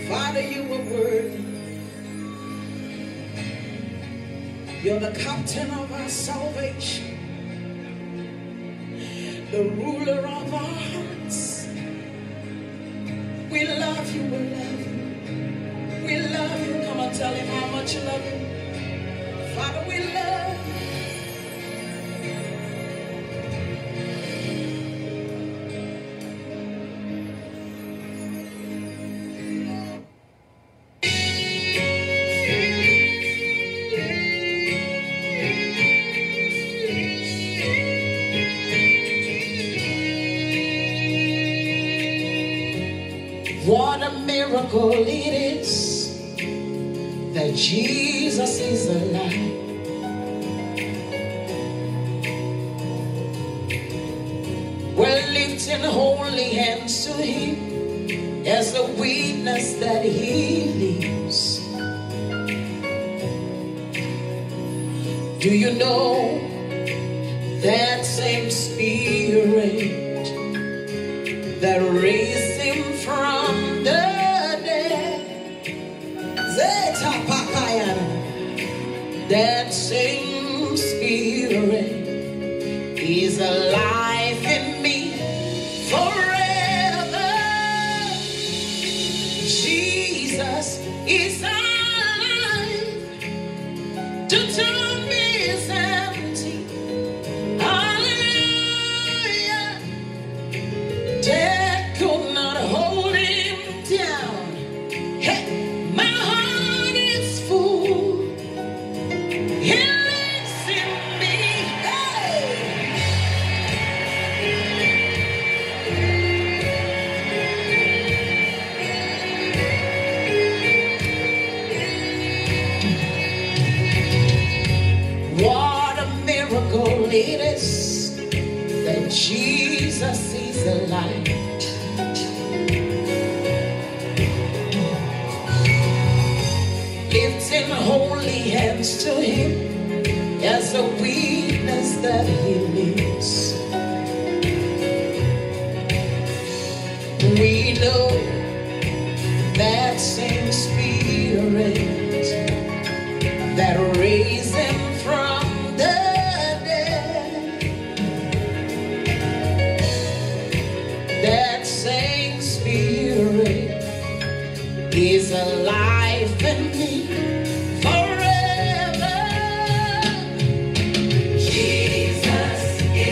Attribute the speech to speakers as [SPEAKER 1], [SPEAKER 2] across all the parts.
[SPEAKER 1] Father, you are worthy. You're the captain of our salvation, the ruler of our hearts. We love you, we love you. We love you. Come on, tell him how much you love him. Father, we love you. What a miracle it is that Jesus is alive. We're lifting holy hands to him as a witness that he lives. Do you know that same Spirit that raised him from the dead? That same Spirit is alive in me forever. Jesus is alive to turn me empty. Hallelujah. Death could not hold him down. Hey, my heart is full. He lives in me. Hey. What a miracle it is that Jesus is alive. Lifting holy hands to him as a witness that he lives. We know that same Spirit that raised him from the dead. That same Spirit is alive in me forever. Jesus is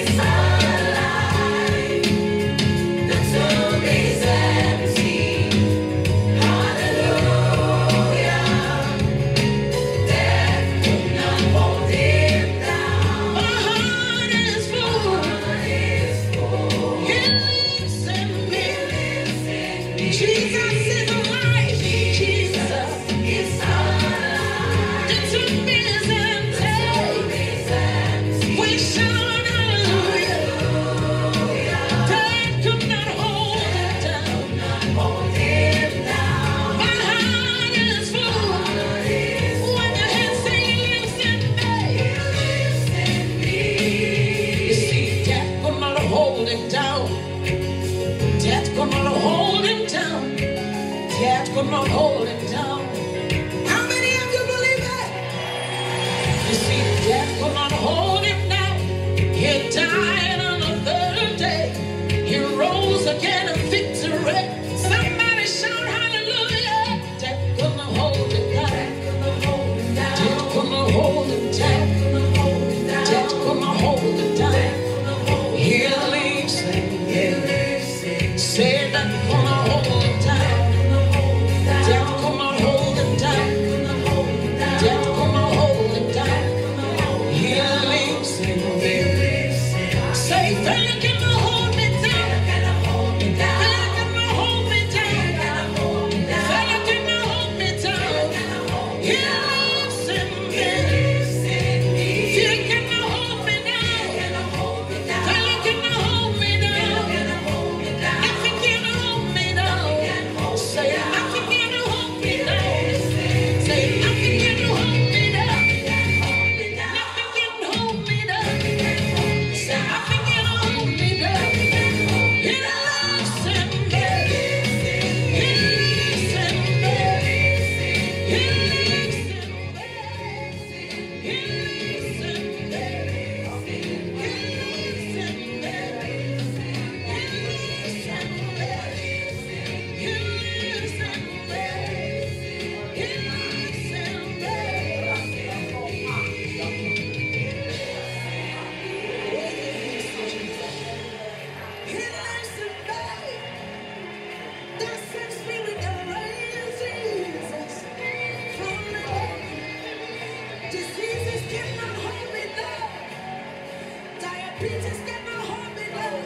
[SPEAKER 1] Diabetes cannot hold me down.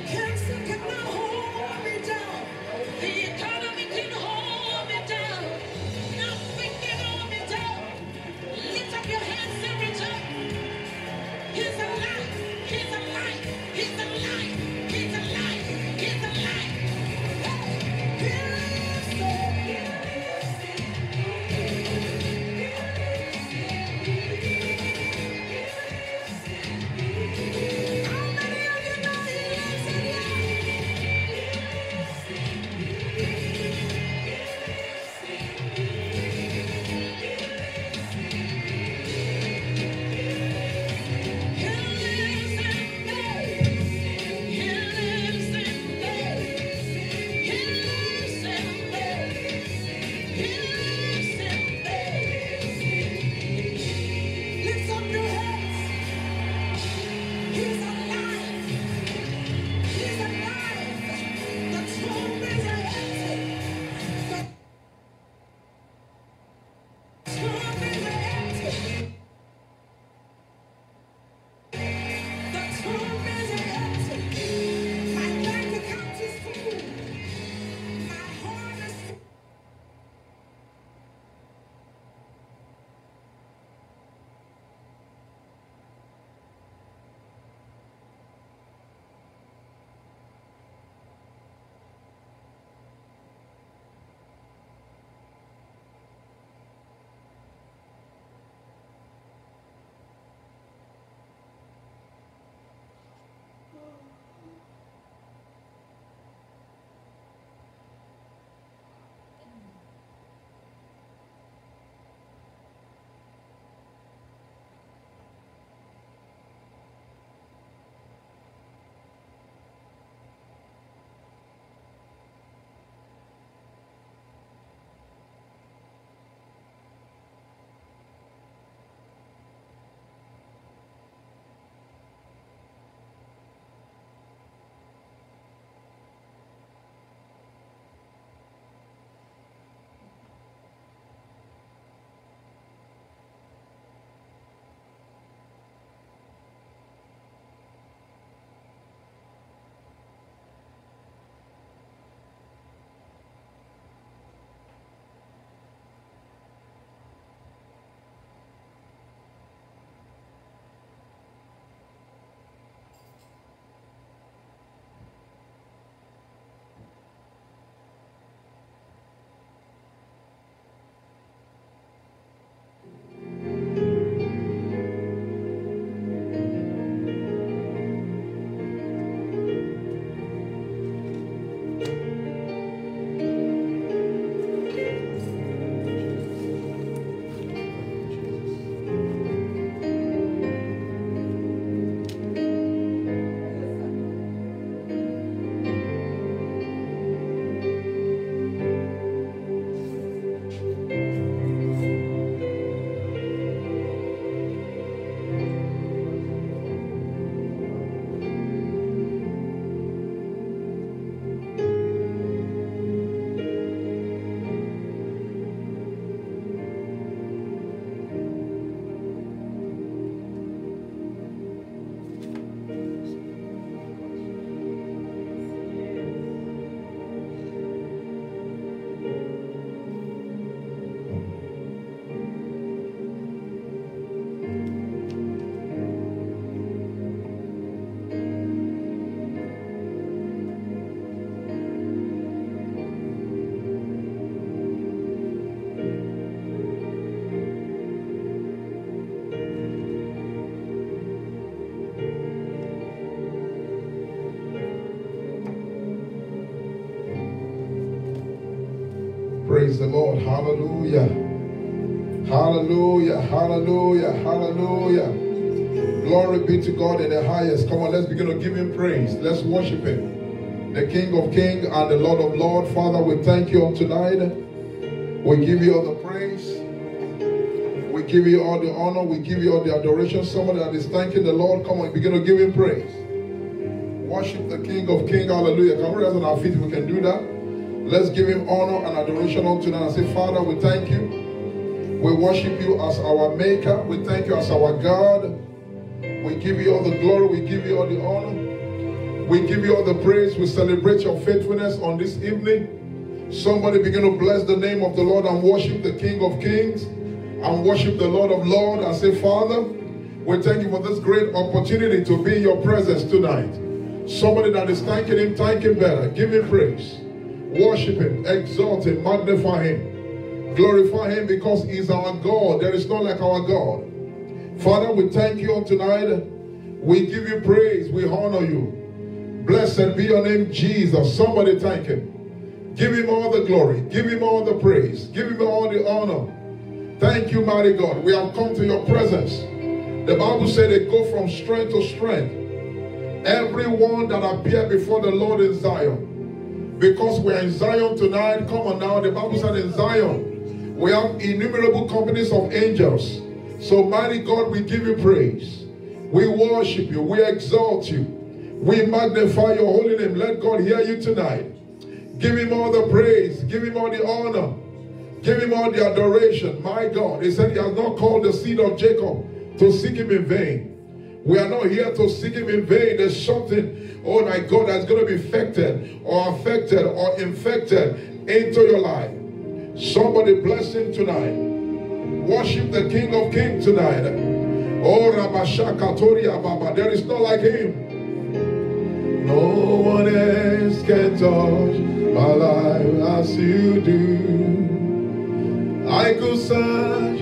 [SPEAKER 1] Cancer cannot hold me down. The economy can hold me down. Nothing can hold me down. Lift up your hands and reach up. He's alive. He's alive. He's alive. He's alive. He's alive. He lives there. How many of you know he lives in you? He lives in me. He lives in me. He lives in me. He lives in me. Lift up your heads. He's alive. He's alive. The tomb is empty. The tomb is empty. The tomb is empty. My bank account is full. My heart is full.
[SPEAKER 2] Praise the Lord. Hallelujah. Hallelujah. Hallelujah. Hallelujah. Glory be to God in the highest. Come on, let's begin to give him praise. Let's worship him. The King of Kings and the Lord of Lords. Father, we thank you on tonight. We give you all the praise. We give you all the honor. We give you all the adoration. Somebody that is thanking the Lord, come on, begin to give him praise. Worship the King of Kings. Hallelujah. Can we rise on our feet if we can do that? Let's give him honor and adoration on tonight and say, Father, we thank you. We worship you as our maker. We thank you as our God. We give you all the glory. We give you all the honor. We give you all the praise. We celebrate your faithfulness on this evening. Somebody begin to bless the name of the Lord and worship the King of Kings and worship the Lord of Lords and say, Father, we thank you for this great opportunity to be in your presence tonight. Somebody that is thanking him, thank him better. Give him praise. Worship him, exalt him, magnify him, glorify him because he's our God. There is none like our God. Father, we thank you on tonight. We give you praise. We honor you. Blessed be your name, Jesus. Somebody thank him. Give him all the glory. Give him all the praise. Give him all the honor. Thank you, mighty God. We have come to your presence. The Bible said they go from strength to strength. Everyone that appear before the Lord in Zion. Because we are in Zion tonight. Come on now. The Bible said in Zion we have innumerable companies of angels. So mighty God, we give you praise. We worship you. We exalt you. We magnify your holy name. Let God hear you tonight. Give him all the praise. Give him all the honor. Give him all the adoration. My God, he said he has not called the seed of Jacob to seek him in vain. We are not here to seek him in vain. There's something, oh my God, that's going to be affected or infected into your life. Somebody bless him tonight. Worship the King of Kings tonight. Oh, Rabashaka Toria Baba. There is not like him. No one else can touch my life as you do. I could search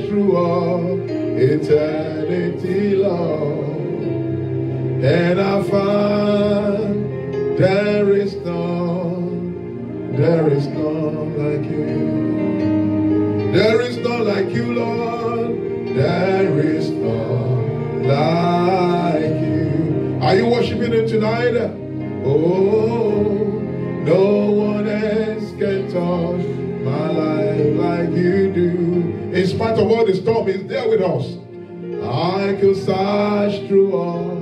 [SPEAKER 2] through all eternity long, and I find there is none like you. There is none like you, Lord. There is none like you. Are you worshiping him tonight? Oh, no one else can touch my life like you do. In spite of all the storm, he's there with us. I could search through all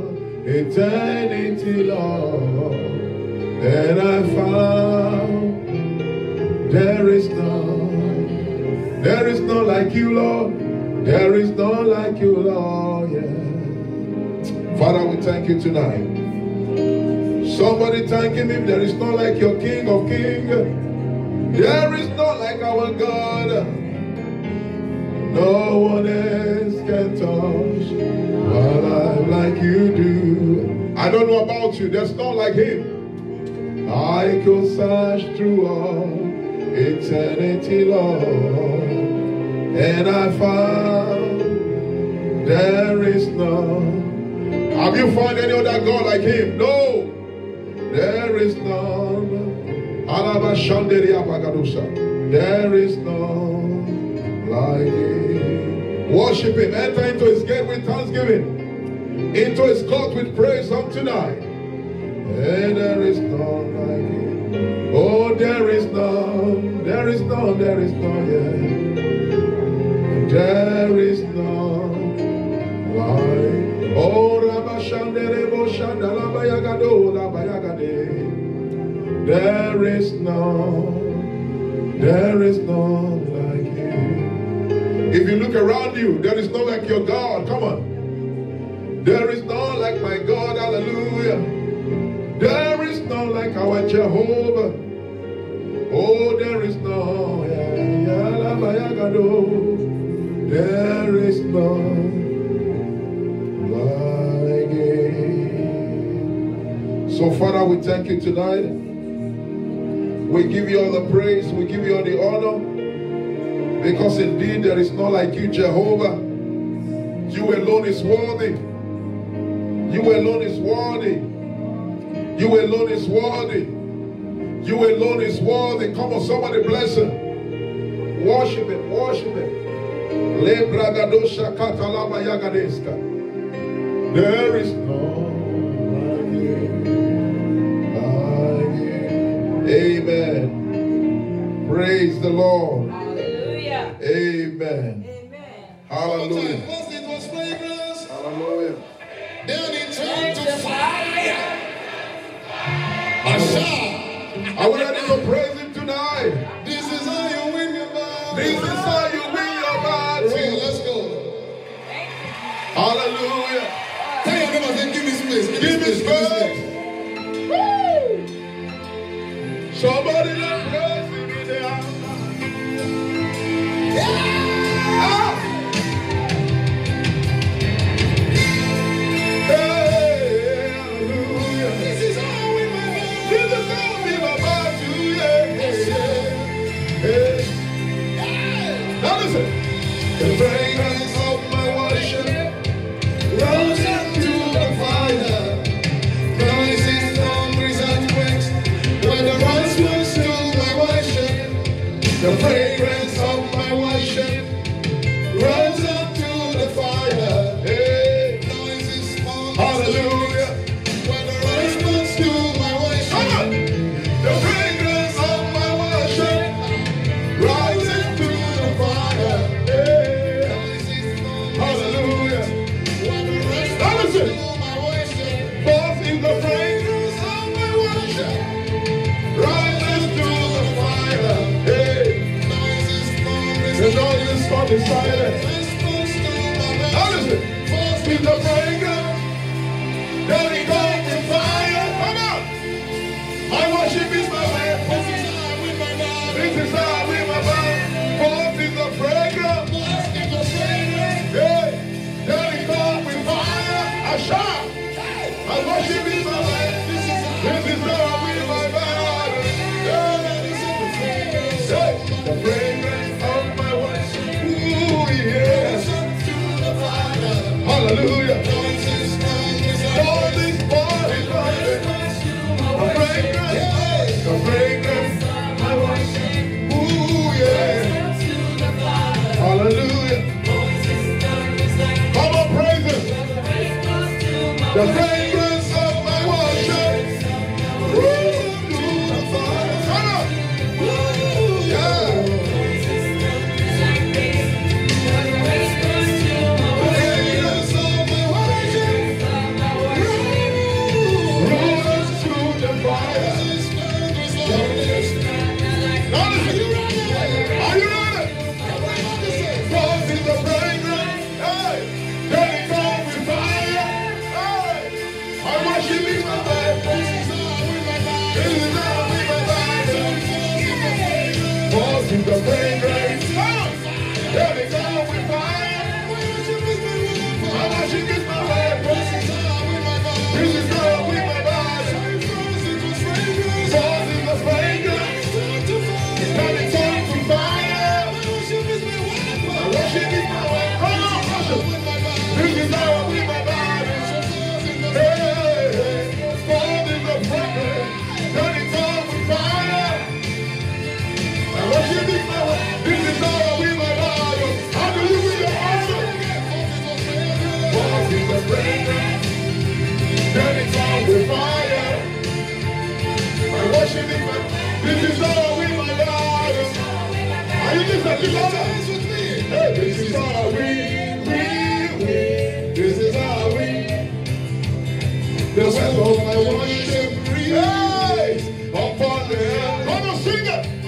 [SPEAKER 2] eternity long, and I found there is none like you, Lord. There is none like you, Lord. Yeah. Father, we thank you tonight. Somebody thanking him. There is none like your King of Kings. There is none like our God. No one else can touch my life like you do. I don't know about you. There's none like him. I could search through all eternity long, and I found there is none. Have you found any other God like him? No. There is none. There is none like him. Worship him. Enter into his gate with thanksgiving, into his court with praise on tonight. And there is none like him. Oh, there is none. There is none. There is none. Yeah. There is none like. Oh, Rabashanderebo Shandalabayagado Labayagade. There is none like him. If you look around you, there is none like your God. Come on. There is none like my God. Hallelujah. There is none like our Jehovah. Oh, there is none. There is none like it. So, Father, we thank you tonight. We give you all the praise. We give you all the honor. Because indeed there is none like you, Jehovah. You alone is worthy. You alone is worthy. You alone is worthy. You alone is worthy. Come on, somebody bless him. Worship him. Worship him. There is none like you. Amen. Praise the Lord.
[SPEAKER 1] Hallelujah.
[SPEAKER 2] Amen.
[SPEAKER 1] Amen.
[SPEAKER 2] Hallelujah.
[SPEAKER 3] First it was fragrance,
[SPEAKER 2] Hallelujah.
[SPEAKER 3] then it turned to fire. A shout.
[SPEAKER 2] I want you to praise him tonight.
[SPEAKER 3] This is how you win your battle.
[SPEAKER 2] This is how you win your battle.
[SPEAKER 3] Let's go.
[SPEAKER 1] Thank you,
[SPEAKER 2] Hallelujah.
[SPEAKER 3] Tell your neighbor, say, give me space.
[SPEAKER 2] Give me space. Somebody let praise in the house. Ah. Hey, hallelujah.
[SPEAKER 3] This is how we live.
[SPEAKER 2] This is how we live about you, yeah. Hey. Now listen. The fragrance of my worship rose into the fire.
[SPEAKER 3] Noises, thunders, and quakes. When the rocks was to my worship,
[SPEAKER 2] The fragrance of my worship rose up to the fire. Hey.
[SPEAKER 3] noises, thunders,
[SPEAKER 2] Hallelujah.
[SPEAKER 3] when the rocks was to my
[SPEAKER 2] Come
[SPEAKER 3] worship,
[SPEAKER 2] on. The fragrance of my worship rise into the fire. Hey.
[SPEAKER 3] noises, thunders,
[SPEAKER 2] Hallelujah.
[SPEAKER 3] when the rocks
[SPEAKER 2] Now
[SPEAKER 3] was to
[SPEAKER 2] listen.
[SPEAKER 3] my worship,
[SPEAKER 2] Both in the fragrance of my worship rises to the fire. Hey.
[SPEAKER 3] noises, thunders,
[SPEAKER 2] The noise is from the silence.
[SPEAKER 3] response to my
[SPEAKER 2] Now
[SPEAKER 3] worship.
[SPEAKER 2] listen. In the fragrance, there it goes the fire. Come on. My worship is my weapon.
[SPEAKER 3] This is how we my God.
[SPEAKER 2] This is how we my band. Both in the fragrance.
[SPEAKER 3] Blessed in the fragrance.
[SPEAKER 2] Hey, there it goes with fire. I shout. My worship is my weapon. This is how we my band. Hey, the fragrance of my worship. Ooh, yes. Hallelujah. All this body burning. The fragrance. The fragrance. Ooh, yeah. Hallelujah. Come on, praise Him. The fragrance of my worship. Ooh, to the Father. Come on. Yeah. The fragrance of my worship. Rose to the fire. Now listen. Are you ready? Rose in the fragrance. Hey. Then it comes with fire. Hey. I worship is my weapon. This is how we my Bible. Rose in the fragrance. Hey. Then it comes with fire. I worship is my weapon. This is how we my Bible. Rose in the fragrance. Then it comes with fire. I worship is my weapon. Come on, worship. This is how we my Bible. Hey, Rose in the fragrance. Then it comes with fire. I worship is my weapon. This is how we my Bible. How do you read the answer? Rose in the fragrance. Then it comes with fire. I worship is my. This is how we my Bible. Are you listening together? Hey, this is how we. This is how we. The weapon of my worship praise upon the earth. Come on, sing it.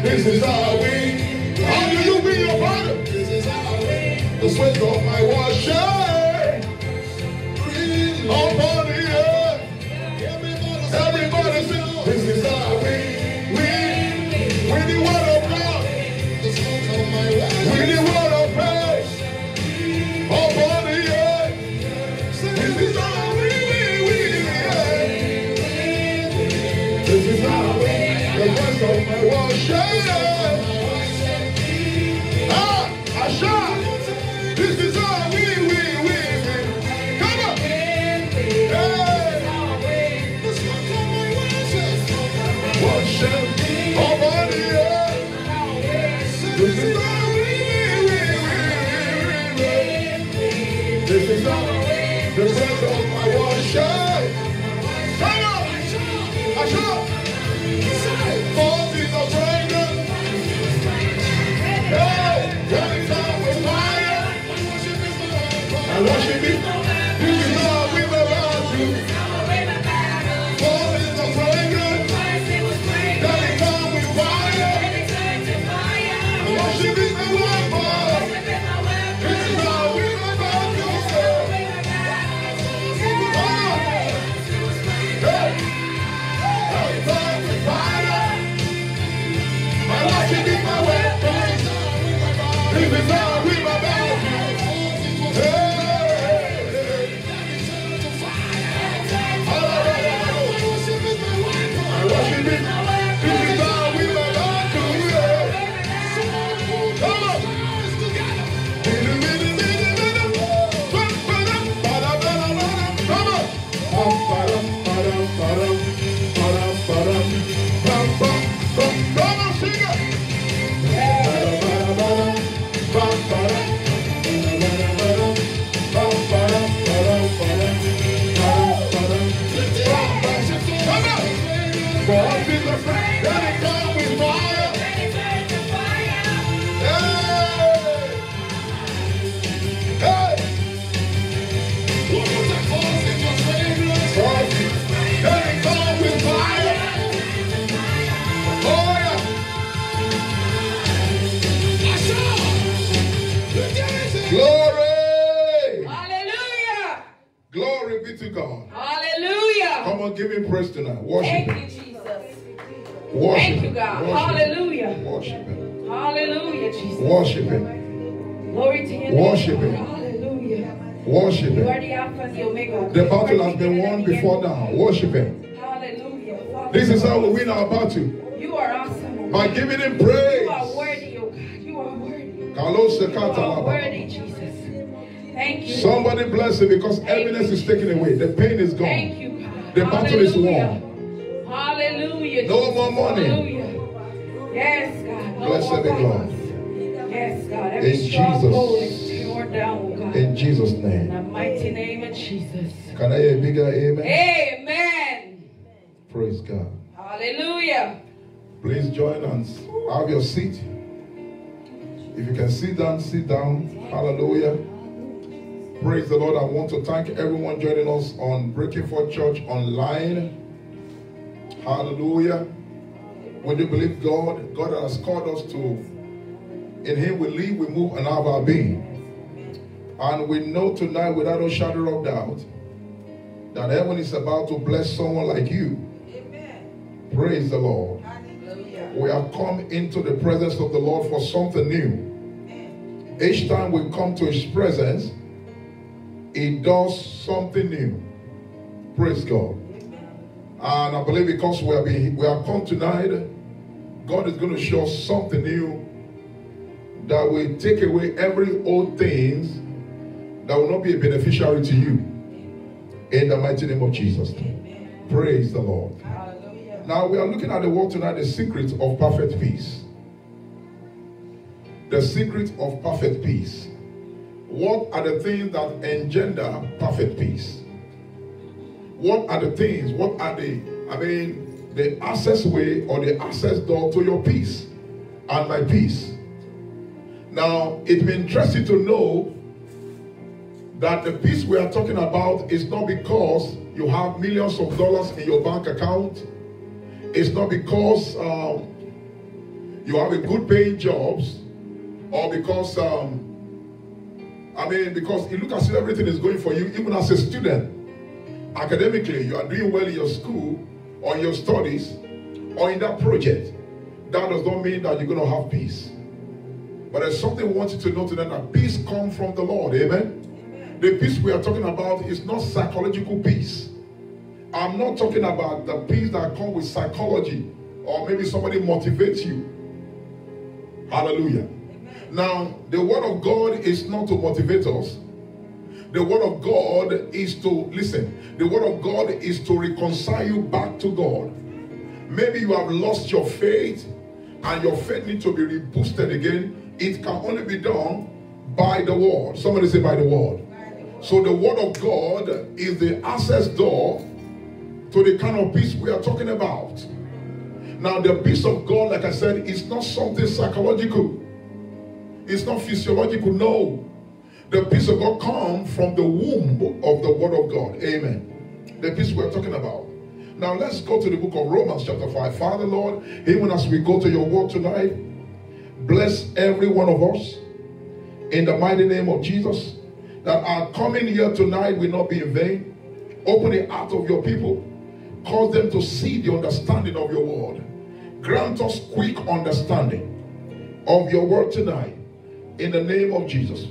[SPEAKER 2] This is how we. How do you bring your Bible? The sweat of my worship upon the earth. Everybody sing. This is how we. With the word of God. With the word of praise upon the earth. This is how we. This is how we. The voice of my worship. Ah, I shout. This is how we. Come on. Hey. Worship upon the earth. This is how we. This is how the voice of my worship. Come on. I shout. Both in the fragrance. Hey, when it's out with fire. I worship it. This is how we around you. Both in the fragrance. Then it comes with fire. I worship it, my weapon. This is how we around you. Glory!
[SPEAKER 1] Hallelujah!
[SPEAKER 2] Glory be to God.
[SPEAKER 1] Hallelujah!
[SPEAKER 2] Come on, give him praise tonight. Worship
[SPEAKER 1] Thank
[SPEAKER 2] him.
[SPEAKER 1] you, Jesus.
[SPEAKER 2] Worship
[SPEAKER 1] Thank you,
[SPEAKER 2] him.
[SPEAKER 1] God.
[SPEAKER 2] Worship him.
[SPEAKER 1] Hallelujah.
[SPEAKER 2] Worship him.
[SPEAKER 1] Hallelujah, Jesus.
[SPEAKER 2] Worship him.
[SPEAKER 1] Glory to your name.
[SPEAKER 2] Worship him.
[SPEAKER 1] Hallelujah.
[SPEAKER 2] Worship
[SPEAKER 1] You are
[SPEAKER 2] him.
[SPEAKER 1] the Alpha and the Omega.
[SPEAKER 2] The battle has been won before now. Worship him.
[SPEAKER 1] Hallelujah. Father,
[SPEAKER 2] This is how we win our battle.
[SPEAKER 1] you are awesome.
[SPEAKER 2] By giving him
[SPEAKER 1] You
[SPEAKER 2] praise.
[SPEAKER 1] are worthy, oh God. You are worthy.
[SPEAKER 2] Carlos
[SPEAKER 1] You are
[SPEAKER 2] Sekata.
[SPEAKER 1] worthy, Jesus. Thank you.
[SPEAKER 2] Somebody bless him because evidence is taken away. The pain is
[SPEAKER 1] Thank
[SPEAKER 2] gone.
[SPEAKER 1] you, God.
[SPEAKER 2] The battle is
[SPEAKER 1] Hallelujah.
[SPEAKER 2] won.
[SPEAKER 1] Hallelujah.
[SPEAKER 2] No
[SPEAKER 1] Jesus.
[SPEAKER 2] more money.
[SPEAKER 1] Hallelujah. Yes, God. No
[SPEAKER 2] Blessed
[SPEAKER 1] more
[SPEAKER 2] be God.
[SPEAKER 1] problems. Yes, God. Every
[SPEAKER 2] In
[SPEAKER 1] stronghold
[SPEAKER 2] Jesus.
[SPEAKER 1] is torn down, oh God.
[SPEAKER 2] In Jesus'
[SPEAKER 1] In
[SPEAKER 2] name.
[SPEAKER 1] the mighty name of Jesus.
[SPEAKER 2] Can I hear a bigger amen?
[SPEAKER 1] Amen.
[SPEAKER 2] Praise God.
[SPEAKER 1] Hallelujah.
[SPEAKER 2] Please join us. Have your seat. If you can sit down, sit down. Hallelujah. Praise the Lord. I want to thank everyone joining us on Breaking Forth Church online. Hallelujah. When you believe God, God has called us to, in Him we live, we move, and have our being. And we know tonight, without a shadow of doubt, that heaven is about to bless someone like you. Amen. Praise the Lord.
[SPEAKER 1] Hallelujah.
[SPEAKER 2] We have come into the presence of the Lord for something new. Each time we come to His presence, He does something new. Praise God. And I believe because we have come tonight, God is going to show us something new that will take away every old things that will not be a beneficiary to you. In the mighty name of Jesus. Praise the Lord.
[SPEAKER 1] Hallelujah.
[SPEAKER 2] Now we are looking at the word tonight, the secret of perfect peace. The secret of perfect peace. What are the things that engender perfect peace? What are the things, the access way or the access door to your peace and my peace? Now, it may interest you to know that the peace we are talking about is not because you have millions of dollars in your bank account. It's not because you have a good paying jobs, or because because you look as if everything is going for you, even as a student. Academically, you are doing well in your school or in your studies or in that project. That does not mean that you're going to have peace. But there's something we want you to know today, that peace comes from the Lord. Amen? Amen. The peace we are talking about is not psychological peace. I'm not talking about the peace that comes with psychology or maybe somebody motivates you. Hallelujah. Amen. Now, the word of God is not to motivate us. The word of God is to, listen, the word of God is to reconcile you back to God. Maybe you have lost your faith and your faith needs to be reboosted again. It can only be done by the word. Somebody say by the word. So the word of God is the access door to the kind of peace we are talking about. Now the peace of God, like I said, is not something psychological. It's not physiological, no. The peace of God comes from the womb of the word of God. Amen. The peace we're talking about. Now let's go to the book of Romans chapter 5. Father, Lord, even as we go to your word tonight, bless every one of us in the mighty name of Jesus, that our coming here tonight will not be in vain. Open the heart of your people. Cause them to see the understanding of your word. Grant us quick understanding of your word tonight in the name of Jesus.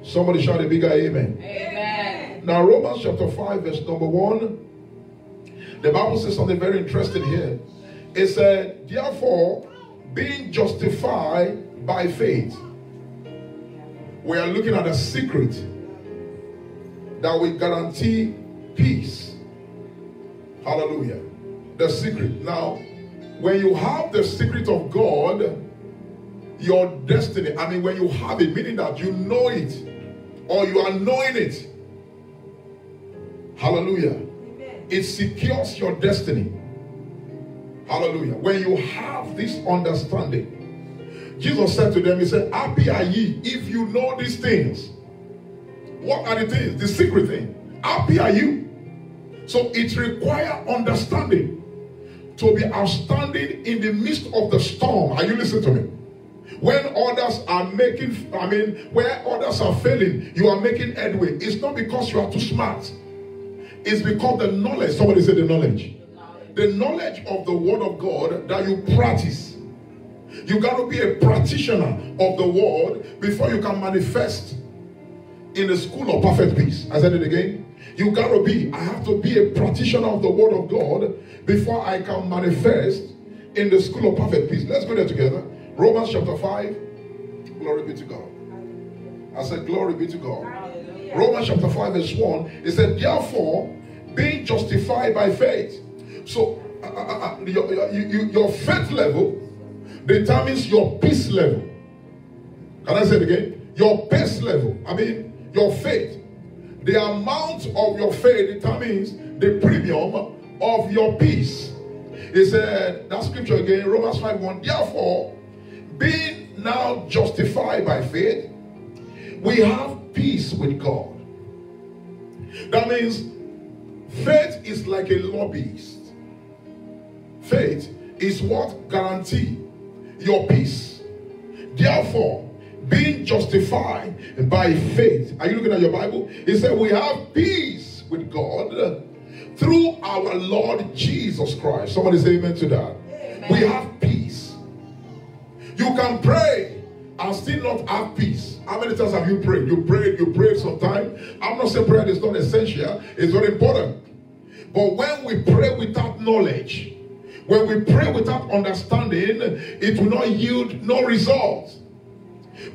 [SPEAKER 2] Somebody shout a bigger amen.
[SPEAKER 1] Amen.
[SPEAKER 2] Now Romans chapter 5 verse number 1. The Bible says something very interesting here. It said, therefore, being justified by faith. We are looking at a secret that will guarantee peace. Hallelujah. The secret. Now, when you have the secret of God, your destiny, when you have it, meaning that you know it, or you are knowing it, hallelujah, amen, it secures your destiny. Hallelujah. When you have this understanding, Jesus said to them, he said, happy are ye if you know these things. What are the things? The secret thing. Happy are you. So it requires understanding to be outstanding in the midst of the storm. Are you listening to me? When others are making, where others are failing, you are making headway. It's not because you are too smart. It's because the knowledge, somebody say the knowledge. The knowledge of the word of God that you practice. You got to be a practitioner of the word before you can manifest in the school of perfect peace. I said it again. You got to be, I have to be a practitioner of the word of God before I can manifest in the school of perfect peace. Let's go there together. Romans chapter 5. Glory be to God. I said glory be to God. Hallelujah. Romans chapter 5 verse 1. It said, therefore, being justified by faith. So, your faith level determines your peace level. Can I say it again? Your peace level. Your faith. The amount of your faith determines the premium of your peace. It said, that scripture again, Romans 5:1. Therefore, being now justified by faith, we have peace with God. That means faith is like a lobbyist. Faith is what guarantees your peace. Therefore, being justified by faith. Are you looking at your Bible? It said we have peace with God through our Lord Jesus Christ. Somebody say amen to that. Amen. We have peace. You can pray and still not have peace. How many times have you prayed? You prayed sometime. I'm not saying prayer is not essential. It's very important. But when we pray without knowledge, when we pray without understanding, it will not yield no results.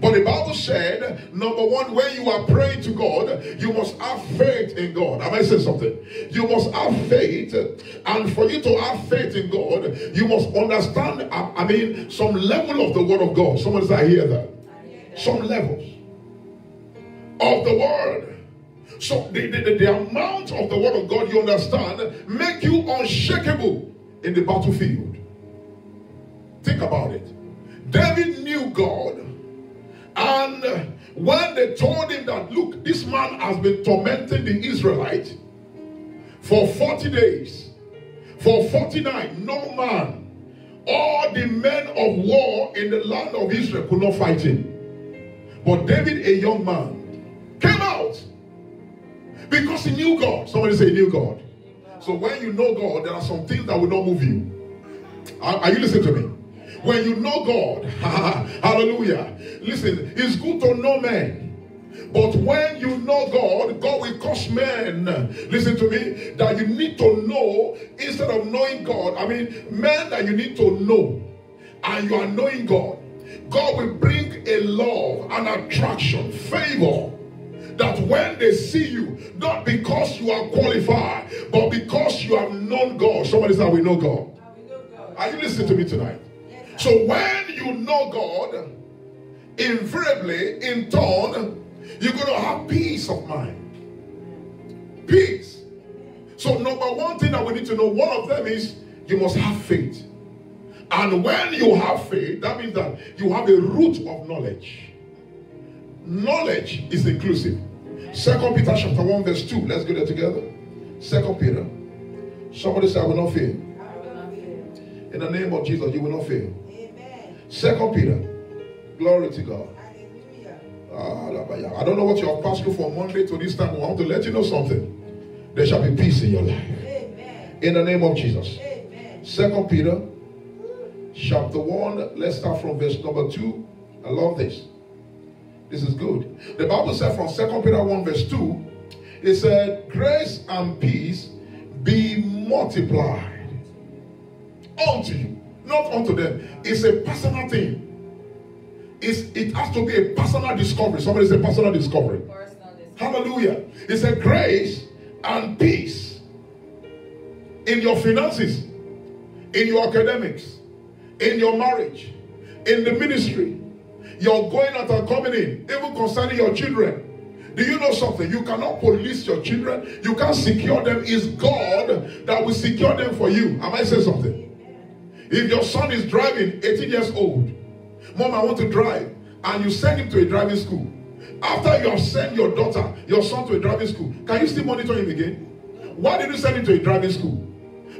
[SPEAKER 2] But the Bible said, number one, when you are praying to God, you must have faith in God. Am I saying something? You must have faith. And for you to have faith in God, you must understand, some level of the word of God. Someone says, I hear that. Some levels of the word. So the amount of the word of God you understand make you unshakable in the battlefield. Think about it. David knew God. And when they told him that, look, this man has been tormenting the Israelites for 40 days, for 49, no man, all the men of war in the land of Israel could not fight him. But David, a young man, came out because he knew God. Somebody say he knew God. So when you know God, there are some things that will not move you. Are you listening to me? When you know God, hallelujah. Listen, it's good to know men. But when you know God, God will cause men, listen to me, that you need to know instead of knowing God. Men that you need to know, and you are knowing God. God will bring a love, an attraction, favor, that when they see you, not because you are qualified, but because you have known God. Somebody say, we know God. Are you listening to me tonight? So when you know God, invariably, in turn, you're going to have peace of mind. Peace. So number one thing that we need to know, one of them is you must have faith. And when you have faith, that means that you have a root of knowledge. Knowledge is inclusive. 2 Peter chapter 1 verse 2. Let's go there together. 2 Peter. Somebody say, I will not fail. In the name of Jesus, you will not fail. 2 Peter. Glory to God. I don't know what you have passed through from Monday to this time, but I want to let you know something. There shall be peace in your life. Amen. In the name of Jesus. Amen. 2 Peter chapter 1. Let's start from verse number 2. I love this. This is good. The Bible said from 2 Peter 1 verse 2, it said, grace and peace be multiplied unto you. Not unto them. It's a personal thing. It has to be a personal discovery. Somebody say personal discovery. Hallelujah. It's a grace and peace in your finances, in your academics, in your marriage, in the ministry. You're going out and coming in, even concerning your children. Do you know something? You cannot police your children. You can't secure them. It's God that will secure them for you. Am I saying something? If your son is driving, 18 years old, Mom, I want to drive, and you send him to a driving school. After you have sent your daughter, your son to a driving school, can you still monitor him again? Why did you send him to a driving school?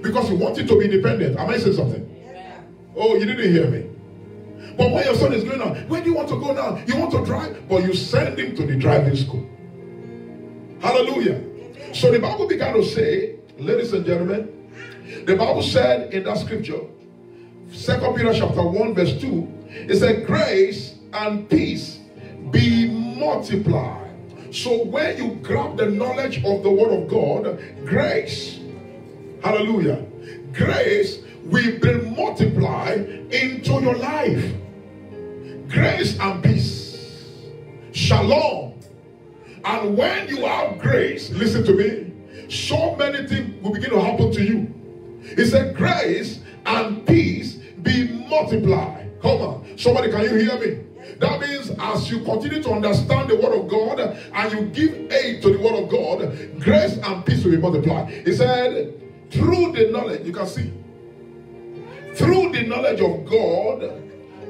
[SPEAKER 2] Because you want him to be independent. Am I saying something? Yeah. Oh, you didn't hear me. But when your son is going out, where do you want to go now? You want to drive? But you send him to the driving school. Hallelujah. So the Bible began to say, ladies and gentlemen, the Bible said in that scripture, 2 Peter chapter 1 verse 2, it said, grace and peace be multiplied. So when you grab the knowledge of the word of God, grace, hallelujah, grace will be multiplied into your life. Grace and peace, shalom. And when you have grace, listen to me, so many things will begin to happen to you. It said grace and peace be multiplied. Come on, somebody, can you hear me? That means as you continue to understand the word of God and you give aid to the word of God, grace and peace will be multiplied. He said, through the knowledge, you can see, through the knowledge of God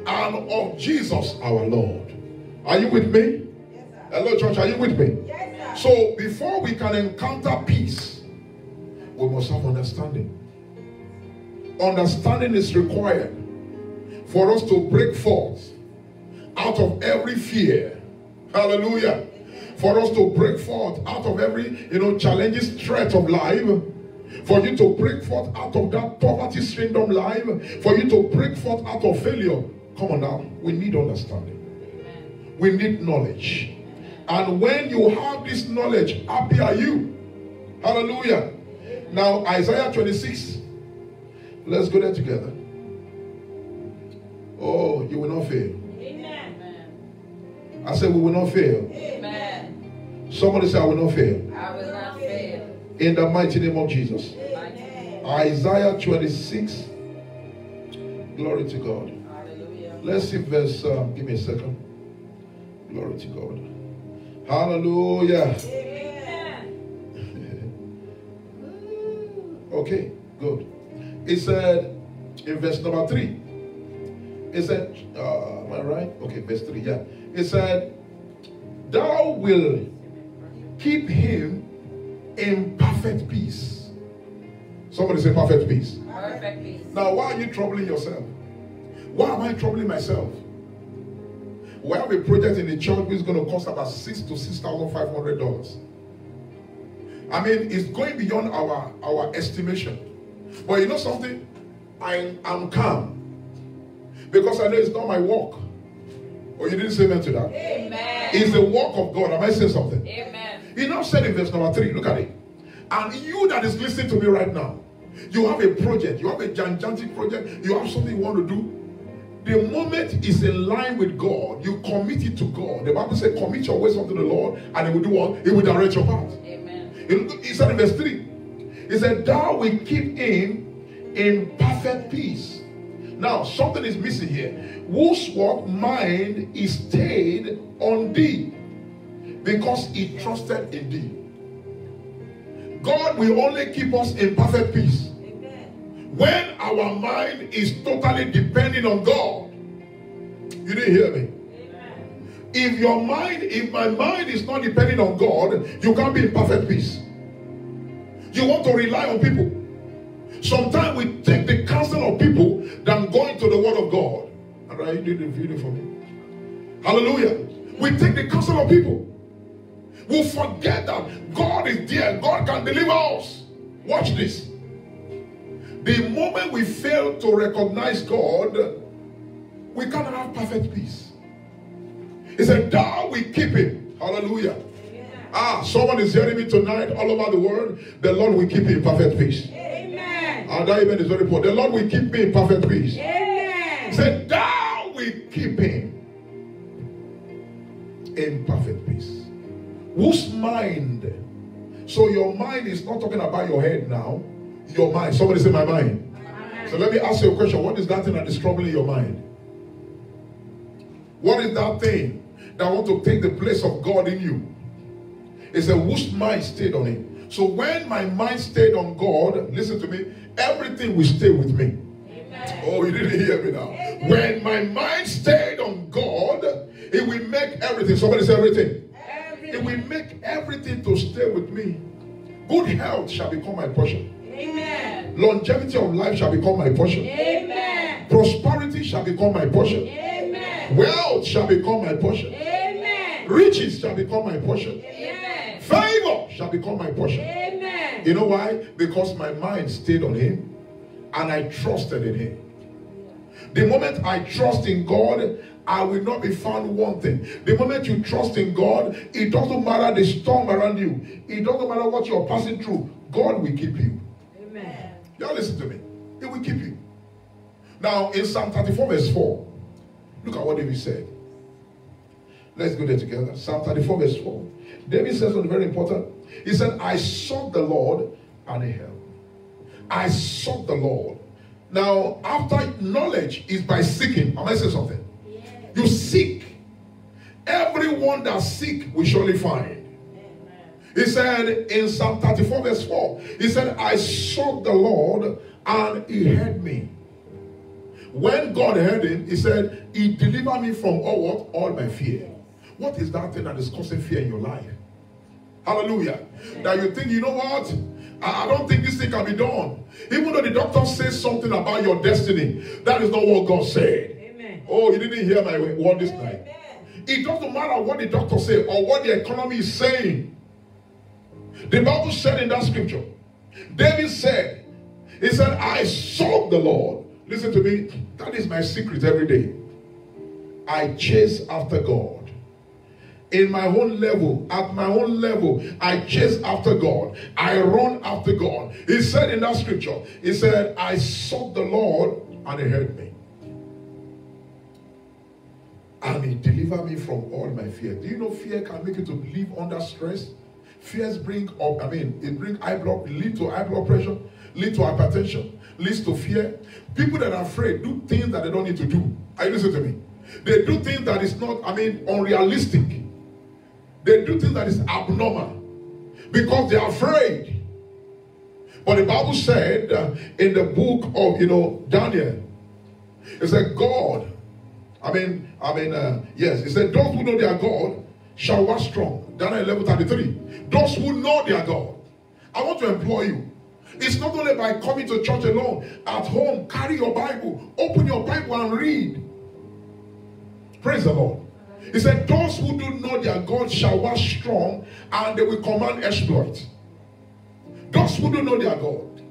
[SPEAKER 2] and of Jesus our Lord. Are you with me?
[SPEAKER 1] Yes, sir.
[SPEAKER 2] Hello, church, are you with me?
[SPEAKER 1] Yes, sir.
[SPEAKER 2] So before we can encounter peace, we must have understanding. Understanding is required for us to break forth out of every fear. Hallelujah. For us to break forth out of every, challenges, threat of life. For you to break forth out of that poverty syndrome life. For you to break forth out of failure. Come on now. We need understanding. We need knowledge. And when you have this knowledge, happy are you. Hallelujah. Now Isaiah 26. Let's go there together. Oh, you will not fail. I said we will not fail.
[SPEAKER 1] Amen.
[SPEAKER 2] Somebody say I will not fail.
[SPEAKER 1] I will not fail.
[SPEAKER 2] In the mighty name of Jesus.
[SPEAKER 1] Amen.
[SPEAKER 2] Isaiah 26. Glory to God.
[SPEAKER 1] Hallelujah.
[SPEAKER 2] Let's see verse, give me a second. Glory to God. Hallelujah.
[SPEAKER 1] Amen.
[SPEAKER 2] Okay, good. It said in verse number 3. It said, am I right? Okay, verse 3, yeah. It said, thou will keep him in perfect peace. Somebody say perfect peace.
[SPEAKER 1] Perfect peace.
[SPEAKER 2] Now, why are you troubling yourself? Why am I troubling myself? We have a project in the church which is going to cost about $6,000 to $6,500. I mean, it's going beyond our estimation. But you know something? I'm calm. Because I know it's not my work. Or you didn't say amen to that?
[SPEAKER 1] Amen.
[SPEAKER 2] It's the work of God. Am I saying something?
[SPEAKER 1] Amen.
[SPEAKER 2] He now said in verse number 3, look at it. And you that is listening to me right now, you have a project, you have a gigantic project, you have something you want to do. The moment it's in line with God, you commit it to God. The Bible says, commit your ways unto the Lord, and He will do what? He will direct your path.
[SPEAKER 1] Amen.
[SPEAKER 2] He said in verse 3, He said, thou will keep him in perfect peace. Now, something is missing here. Whose what mind is stayed on thee, because he trusted in thee. God will only keep us in perfect peace. Amen. When our mind is totally depending on God. You didn't hear me? Amen. If my mind is not depending on God, you can't be in perfect peace. You want to rely on people. Sometimes we take the counsel of people than going to the word of God. And I did the video for me. Hallelujah. We take the counsel of people. We forget that God is there. God can deliver us. Watch this. The moment we fail to recognize God, we cannot have perfect peace. He said, thou will keep him. Hallelujah. Someone is hearing me tonight all over the world. The Lord will keep you in perfect peace. Amen. That even is very important. The Lord will keep me in perfect peace. Amen. He said, thou will keep him in perfect peace. Whose mind? So your mind is not talking about your head now. Your mind. Somebody say my mind. Amen. So let me ask you a question. What is that thing that is troubling your mind? What is that thing that want to take the place of God in you? It's a whose mind stayed on him. So when my mind stayed on God, listen to me, everything will stay with me. Amen. Oh, you didn't hear me now. Amen. When my mind stayed on God, it will make everything. Somebody say everything. It will make everything to stay with me. Good health shall become my portion. Amen. Longevity of life shall become my portion. Amen. Prosperity shall become my portion. Amen.
[SPEAKER 1] Amen.
[SPEAKER 2] Wealth shall become my portion.
[SPEAKER 1] Amen.
[SPEAKER 2] Riches shall become my portion.
[SPEAKER 1] Amen.
[SPEAKER 2] Favor shall become my portion.
[SPEAKER 1] Amen.
[SPEAKER 2] You know why? Because my mind stayed on him and I trusted in him. The moment I trust in God, I will not be found wanting. The moment you trust in God, it doesn't matter the storm around you. It doesn't matter what you're passing through. God will keep you.
[SPEAKER 1] Amen.
[SPEAKER 2] Y'all listen to me. He will keep you. Now, in Psalm 34 verse 4, look at what David said. Let's go there together. Psalm 34 verse 4. David says something very important. He said, I sought the Lord and he helped me. I sought the Lord. Now, after knowledge is by seeking. Am I saying something? Yes. You seek. Everyone that seek will surely find. Amen. He said in Psalm 34 verse 4, he said, I sought the Lord and he heard me. When God heard him, he said, he delivered me from all what? All my fear. What is that thing that is causing fear in your life? Hallelujah. Amen. That you think, you know what? I don't think this thing can be done. Even though the doctor says something about your destiny, that is not what God said. Amen. Oh, you didn't hear my word this night. Amen. It doesn't matter what the doctor said or what the economy is saying. The Bible said in that scripture, David said, he said, I sought the Lord. Listen to me. That is my secret every day. I chase after God. In my own level, at my own level, I chase after God. I run after God. He said in that scripture, he said, I sought the Lord and he heard me. And he delivered me from all my fear. Do you know fear can make you to live under stress? Fears bring up, it bring lead to high blood pressure, lead to hypertension, leads to fear. People that are afraid do things that they don't need to do. Are you listening to me? They do things that is not, unrealistic. They do things that is abnormal because they are afraid. But the Bible said in the book of, Daniel, it said God, yes, it said those who know their God shall walk strong. Daniel 11:33. Those who know their God. I want to implore you. It's not only by coming to church alone. At home, carry your Bible. Open your Bible and read. Praise the Lord. He said, those who do know their God shall walk strong and they will command exploit. Those who do know their God,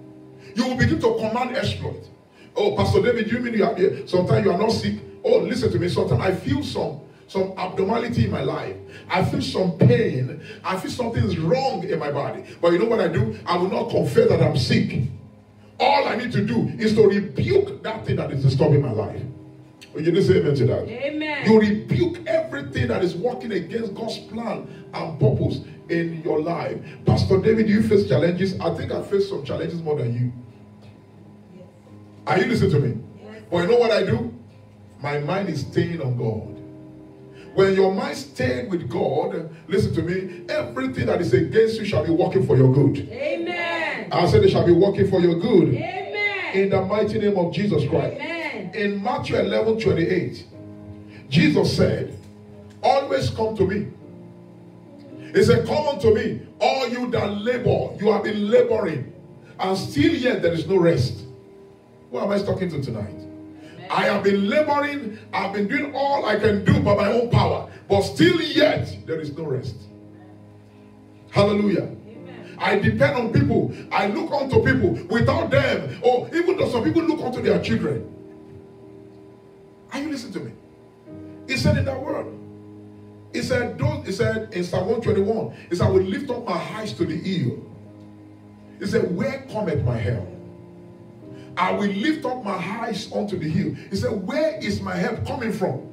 [SPEAKER 2] you will begin to command exploit. Oh, Pastor David, you mean you are here? Sometimes you are not sick. Oh, listen to me. Sometimes I feel some abnormality in my life. I feel some pain. I feel something is wrong in my body. But you know what I do? I will not confess that I'm sick. All I need to do is to rebuke that thing that is disturbing my life. You didn't say amen to that. Amen. You rebuke everything that is working against God's plan and purpose in your life. Pastor David, do you face challenges? I think I face some challenges more than you. Yes. Are you listening to me? Yes. But you know what I do? My mind is staying on God. When your mind stayed with God, listen to me, everything that is against you shall be working for your good. Amen. I said it shall be working for your good. Amen. In the mighty name of Jesus Christ. Amen. In Matthew 11:28, Jesus said, always come to me. He said, come unto me, all you that labor, you have been laboring, and still yet there is no rest. Who am I talking to tonight? Amen. I have been laboring, I've been doing all I can do by my own power, but still yet there is no rest. Hallelujah. Amen. I depend on people. I look unto people. Without them, or even though some people look unto their children. Are you listening to me? He said in that word. He said in Psalm 121, he said, I will lift up my eyes to the hill. He said, where cometh my help? I will lift up my eyes unto the hill. He said, where is my help coming from?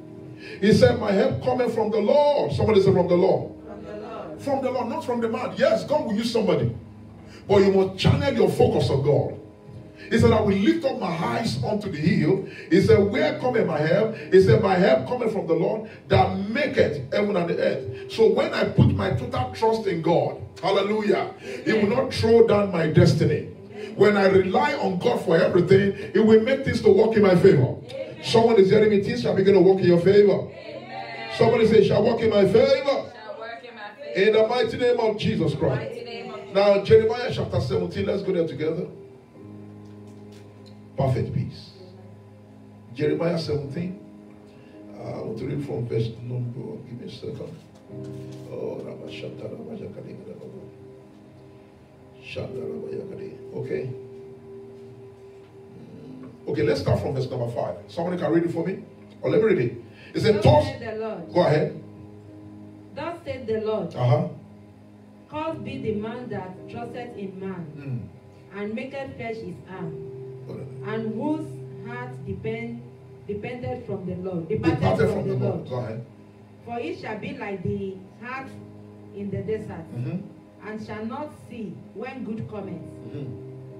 [SPEAKER 2] He said, my help coming from the Lord. Somebody said, from the Lord. From the Lord. From the Lord, not from the man. Yes, God will use somebody. But you must channel your focus on God. He said, I will lift up my eyes unto the hill. He said, where cometh my help? He said, my help cometh from the Lord that maketh heaven and the earth. So when I put my total trust in God, hallelujah, He will not throw down my destiny. When I rely on God for everything, He will make things to work in my favor. Someone is hearing me, things shall begin to work in your favor. Somebody say, shall work in my favor. In the mighty name of Jesus Christ. Now, Jeremiah chapter 17, let's go there together. Perfect peace. Jeremiah 17. I want to read from verse number. Give me a second. Oh, okay. Okay, let's start from verse number 5. Somebody can read it for me? Or let me read it. It said,
[SPEAKER 4] Thus said the Lord.
[SPEAKER 2] Go ahead.
[SPEAKER 4] Thus said the Lord.
[SPEAKER 2] Uh-huh.
[SPEAKER 4] Cursed be the man that trusteth in man, and maketh flesh his arm, and whose heart departed from the Lord.
[SPEAKER 2] Departed from the Lord. Go ahead.
[SPEAKER 4] For it shall be like the heart in the desert, and shall not see when good cometh,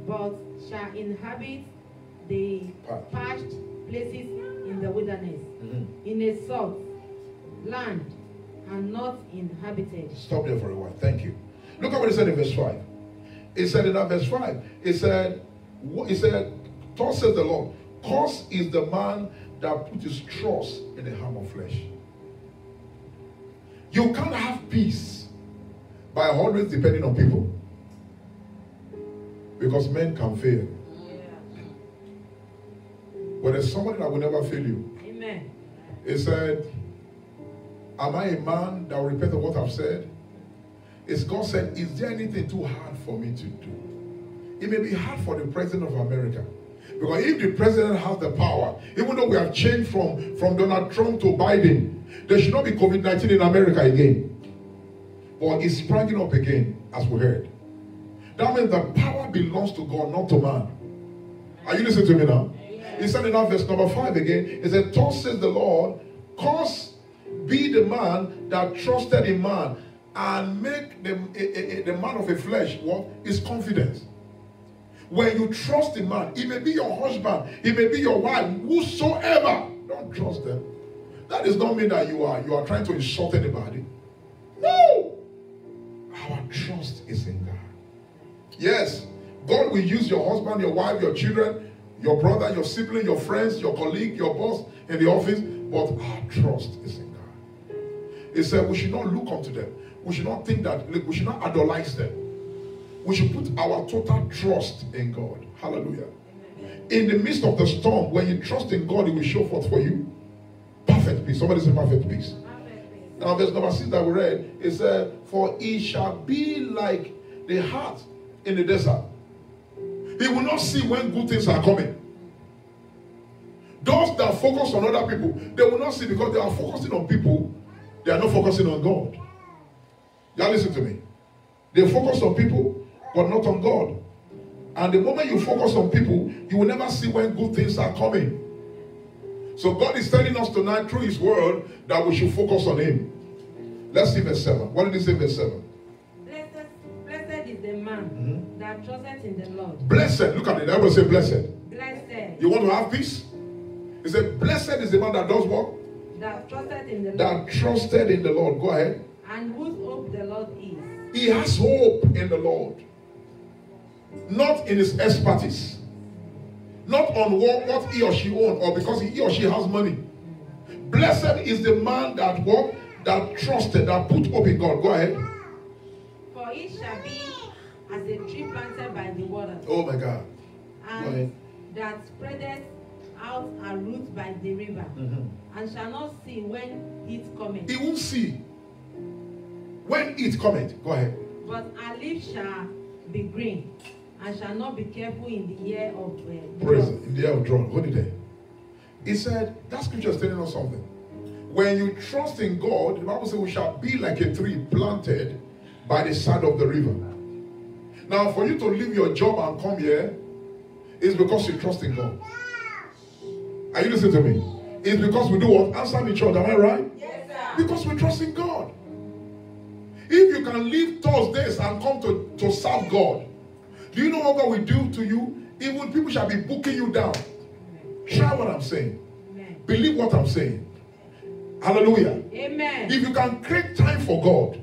[SPEAKER 4] but shall inhabit the parched places in the wilderness, in a soft land, and not inhabited.
[SPEAKER 2] Stop there for a while. Thank you. Look at what it said in verse 5. It said in that verse 5, it said, thus says the Lord, cursed is the man that put his trust in the arm of flesh. You can't have peace by always depending on people. Because men can fail. But there's somebody that will never fail you.
[SPEAKER 4] Amen.
[SPEAKER 2] It said, am I a man that will repent of what I've said? It's God said, is there anything too hard for me to do? It may be hard for the president of America. Because if the president has the power, even though we have changed from Donald Trump to Biden, there should not be COVID-19 in America again. But it's springing up again, as we heard. That means the power belongs to God, not to man. Are you listening to me now? He said in that verse number 5 again, it said, thus says the Lord, cursed be the man that trusted in man, and make the man of a flesh what is confidence. When you trust in man, it may be your husband, it may be your wife, whosoever, don't trust them. That does not mean that you are trying to insult anybody. No! Our trust is in God. Yes, God will use your husband, your wife, your children, your brother, your sibling, your friends, your colleague, your boss in the office, but our trust is in God. He said we should not look unto them. We should not think that, we should not idolize them. We should put our total trust in God. Hallelujah. In the midst of the storm, when you trust in God, He will show forth for you perfect peace. Somebody say perfect peace. Now, verse number 6 that we read, it said, for he shall be like the heart in the desert. He will not see when good things are coming. Those that focus on other people, they will not see because they are focusing on people. They are not focusing on God. Y'all listen to me. They focus on people, but not on God. And the moment you focus on people, you will never see when good things are coming. So God is telling us tonight through His word that we should focus on Him. Let's see verse 7. What did He say verse 7?
[SPEAKER 4] Blessed is the man that trusteth in the Lord.
[SPEAKER 2] Blessed. Look at it. Everybody say blessed.
[SPEAKER 4] Blessed.
[SPEAKER 2] You want to have peace? He said, blessed is the man that does what?
[SPEAKER 4] That trusted in the Lord.
[SPEAKER 2] That trusted in the Lord. Go ahead.
[SPEAKER 4] And whose hope the Lord is.
[SPEAKER 2] He has hope in the Lord. Not in his expertise. Not on what he or she owns or because he or she has money. Blessed is the man that what? That trusted, that put hope in God. Go ahead.
[SPEAKER 4] For it shall be as a tree planted by the waters.
[SPEAKER 2] Oh my God.
[SPEAKER 4] And that spreadeth out her roots by the river. And shall not see when it cometh.
[SPEAKER 2] He won't see when it cometh. Go ahead.
[SPEAKER 4] But her leaf shall be green, and shall not be careful in the year of
[SPEAKER 2] praise
[SPEAKER 4] drought.
[SPEAKER 2] in the year of drought. Hold it there. He said, that scripture is telling us something. When you trust in God, the Bible says we shall be like a tree planted by the side of the river. Now, for you to leave your job and come here, it's because you trust in God. Are you listening to me? It's because we do what? Answer me, church. Am I right?
[SPEAKER 4] Yes, sir.
[SPEAKER 2] Because we trust in God. If you can leave Thursdays and come to serve God, do you know what God will do to you? Even people shall be booking you down. Try what I'm saying.
[SPEAKER 4] Amen.
[SPEAKER 2] Believe what I'm saying. Hallelujah.
[SPEAKER 4] Amen.
[SPEAKER 2] If you can create time for God,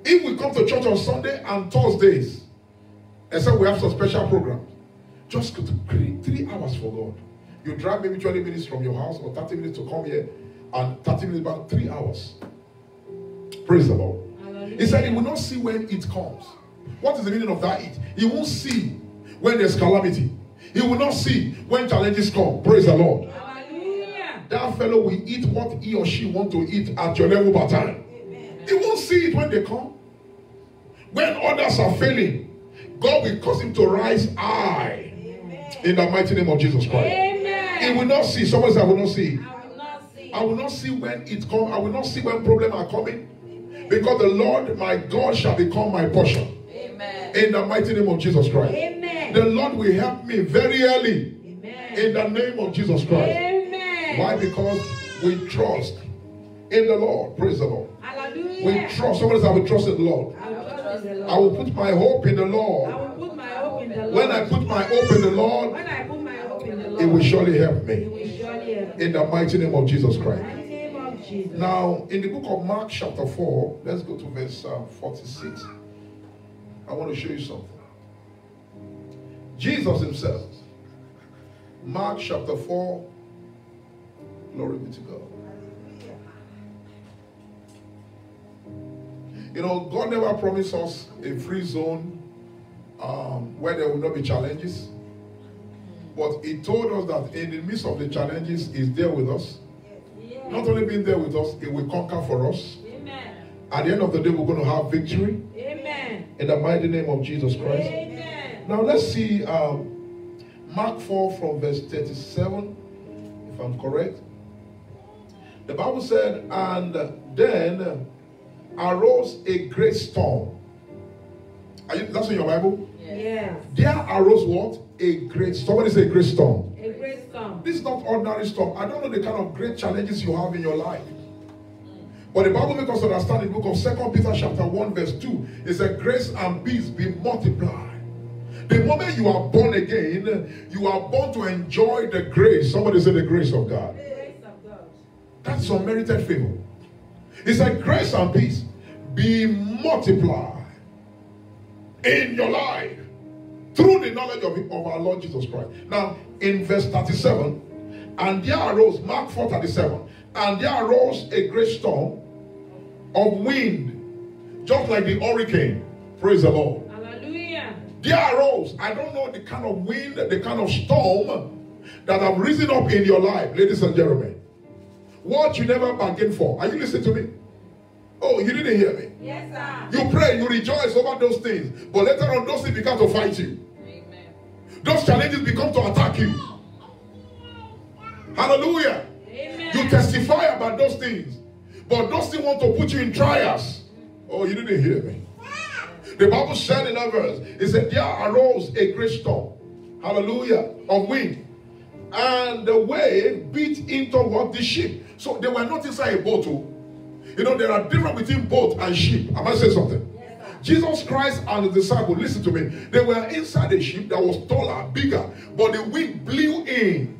[SPEAKER 2] if we come to church on Sunday and Thursdays, except we have some special programs, just create 3 hours for God. You drive maybe 20 minutes from your house or 30 minutes to come here and 30 minutes back, 3 hours. Praise the Lord.
[SPEAKER 4] Hallelujah.
[SPEAKER 2] He said he will not see when it comes. What is the meaning of that it? He won't see when there's calamity. He will not see when challenges come. Praise the Lord.
[SPEAKER 4] Hallelujah.
[SPEAKER 2] that fellow will eat what he or she want to eat at your level per time. He won't see it when they come. When others are failing, God will cause him to rise high. In the mighty name of Jesus Christ.
[SPEAKER 4] Amen.
[SPEAKER 2] He will not see. Someone say, I will not see.
[SPEAKER 4] I will not see.
[SPEAKER 2] I will not see when it comes. I will not see when problems are coming. Because the Lord my God shall become my portion.
[SPEAKER 5] Amen.
[SPEAKER 2] In the mighty name of Jesus Christ.
[SPEAKER 4] Amen.
[SPEAKER 2] The Lord will help me very early.
[SPEAKER 4] Amen.
[SPEAKER 2] In the name of Jesus Christ.
[SPEAKER 4] Amen.
[SPEAKER 2] Why? Because we trust in the Lord. Praise the Lord.
[SPEAKER 4] Hallelujah.
[SPEAKER 2] We trust. Somebody say, I will trust in the Lord.
[SPEAKER 4] I will trust in the Lord.
[SPEAKER 2] I will put my hope in the
[SPEAKER 4] I
[SPEAKER 2] Lord.
[SPEAKER 4] will put my hope in the Lord.
[SPEAKER 2] When I put my hope in the Lord,
[SPEAKER 4] When I put my hope in the Lord,
[SPEAKER 2] it will surely help
[SPEAKER 4] He
[SPEAKER 2] me.
[SPEAKER 4] will surely help me.
[SPEAKER 2] In the mighty name of Jesus Christ.
[SPEAKER 4] In the name of Jesus.
[SPEAKER 2] Now, in the book of Mark chapter 4, let's go to verse 46. I want to show you something. Jesus himself. Mark chapter 4. Glory be to God. You know, God never promised us a free zone where there will not be challenges. But he told us that in the midst of the challenges, he's there with us. Not only being there with us, he will conquer for us.
[SPEAKER 4] Amen.
[SPEAKER 2] At the end of the day, we're going to have victory.
[SPEAKER 4] Amen.
[SPEAKER 2] In the mighty name of Jesus Christ.
[SPEAKER 4] Amen.
[SPEAKER 2] Now let's see Mark 4 from verse 37, if I'm correct. The Bible said, and then arose a great storm. That's in your Bible?
[SPEAKER 4] Yes.
[SPEAKER 2] There arose what? A great storm. Somebody say a great storm.
[SPEAKER 4] A great storm.
[SPEAKER 2] This is not ordinary storm. I don't know the kind of great challenges you have in your life. But the Bible makes us understand in the book of 2 Peter chapter 1 verse 2. It says, grace and peace be multiplied. The moment you are born again, you are born to enjoy the grace. Somebody say the grace of God.
[SPEAKER 4] The grace of God.
[SPEAKER 2] That's unmerited favor. It said, grace and peace be multiplied in your life through the knowledge of our Lord Jesus Christ. Now, in verse 37, and there arose, Mark 4:37, and there arose a great storm of wind, just like the hurricane. Praise the Lord.
[SPEAKER 4] Hallelujah.
[SPEAKER 2] There arose, I don't know the kind of wind, the kind of storm that have risen up in your life, ladies and gentlemen. What you never bargained for. Are you listening to me? Oh, you didn't hear me.
[SPEAKER 4] Yes, sir.
[SPEAKER 2] You pray, you rejoice over those things, but later on those things become to fight you.
[SPEAKER 5] Amen.
[SPEAKER 2] Those challenges become to attack you. Hallelujah.
[SPEAKER 4] Amen.
[SPEAKER 2] You testify about those things, but those things want to put you in trials. Oh, you didn't hear me. The Bible said in that verse, it said, there arose a great storm, hallelujah, of wind, and the wave beat into what? The ship. So they were not inside a boat. You know, there are difference between boat and ship. Am I saying something? Yes, Jesus Christ and the disciples, listen to me, they were inside a ship that was taller, bigger, but the wind blew in.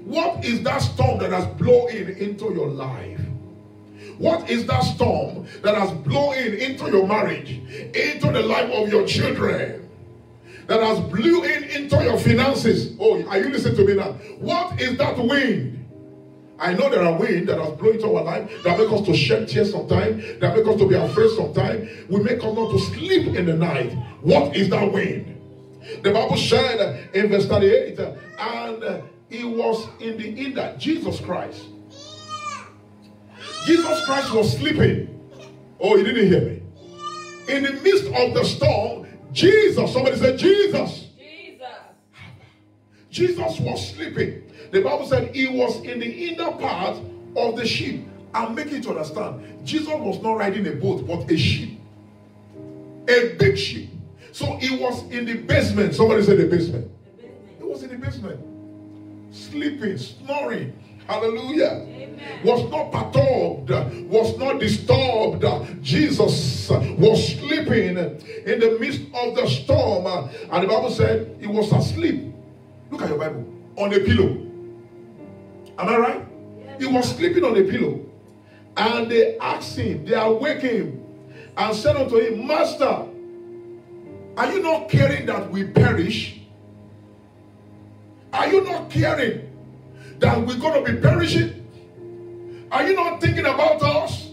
[SPEAKER 2] What is that storm that has blown into your life? What is that storm that has blown into your marriage, into the life of your children, that has blew into your finances? Oh, are you listening to me now? What is that wind? I know there are winds that has blown into our life, that make us to shed tears sometimes, that make us to be afraid sometimes. We make us not to sleep in the night. What is that wind? The Bible said in verse 38, and he was in the hinder, Jesus Christ. Jesus Christ was sleeping. Oh, you didn't hear me. In the midst of the storm, Jesus, somebody said Jesus. Jesus was sleeping. The Bible said he was in the inner part of the ship. I'm making you to understand. Jesus was not riding a boat, but a ship. A big ship. So he was in the basement. Somebody said the basement. He was in the basement. Sleeping, snoring. Hallelujah. Amen. Was not perturbed, was not disturbed. Jesus was sleeping in the midst of the storm. And the Bible said he was asleep. Look at your Bible. On a pillow. Am I right? Yes. He was sleeping on a pillow. And they asked him, they awake him, and said unto him, Master, are you not caring that we perish? Are you not caring that we're going to be perishing? Are you not thinking about us?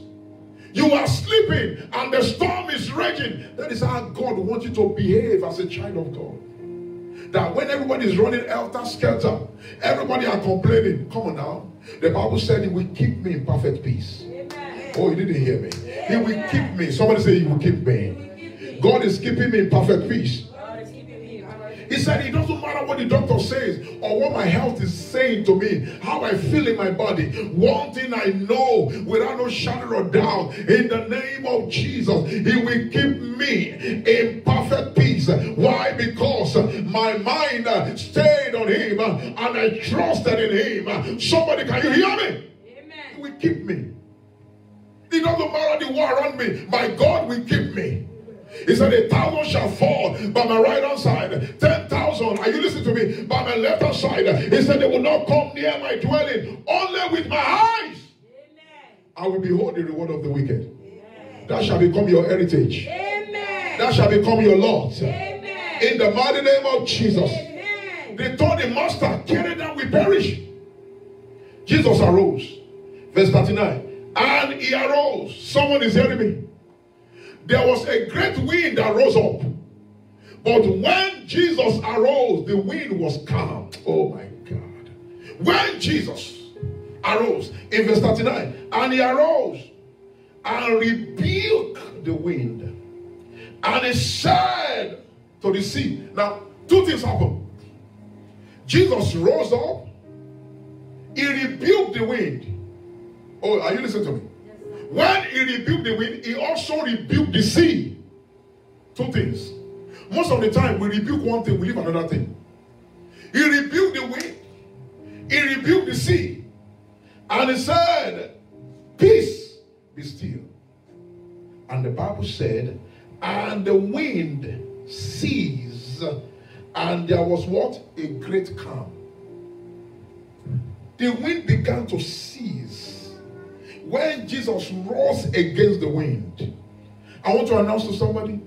[SPEAKER 2] You are sleeping and the storm is raging. That is how God wants you to behave as a child of God. That when everybody is running helter-skelter, everybody are complaining. Come on now. The Bible said He will keep me in perfect peace. Oh, you didn't hear me. He will keep me. Somebody say He will keep me. God is keeping me in perfect peace. He said it doesn't matter what the doctor says or what my health is saying to me, how I feel in my body. One thing I know without no shadow of doubt, in the name of Jesus, He will keep me in perfect peace. Why? Because my mind stayed on Him and I trusted in Him. Somebody, can you hear me? Amen. He will keep me. It doesn't matter the war around me. My God will keep me. He said 1,000 shall fall by my right hand side, 10,000, are you listening to me, by my left hand side. He said they will not come near my dwelling. Only with my eyes I will behold the reward of the wicked. That shall become your heritage. That shall become your lot. In the mighty name of Jesus. They told the master, carry that we perish. Jesus arose. Verse 39. And He arose. Someone is hearing me. There was a great wind that rose up. But when Jesus arose, the wind was calm. Oh my God. When Jesus arose, in verse 39, and He arose and rebuked the wind. And He said to the sea. Now, two things happened. Jesus rose up. He rebuked the wind. Oh, are you listening to me? When He rebuked the wind, He also rebuked the sea. Two things. Most of the time, we rebuke one thing, we leave another thing. He rebuked the wind. He rebuked the sea. And He said, peace, be still. And the Bible said, and the wind ceased. And there was what? A great calm. The wind began to cease. When Jesus rose against the wind, I want to announce to somebody,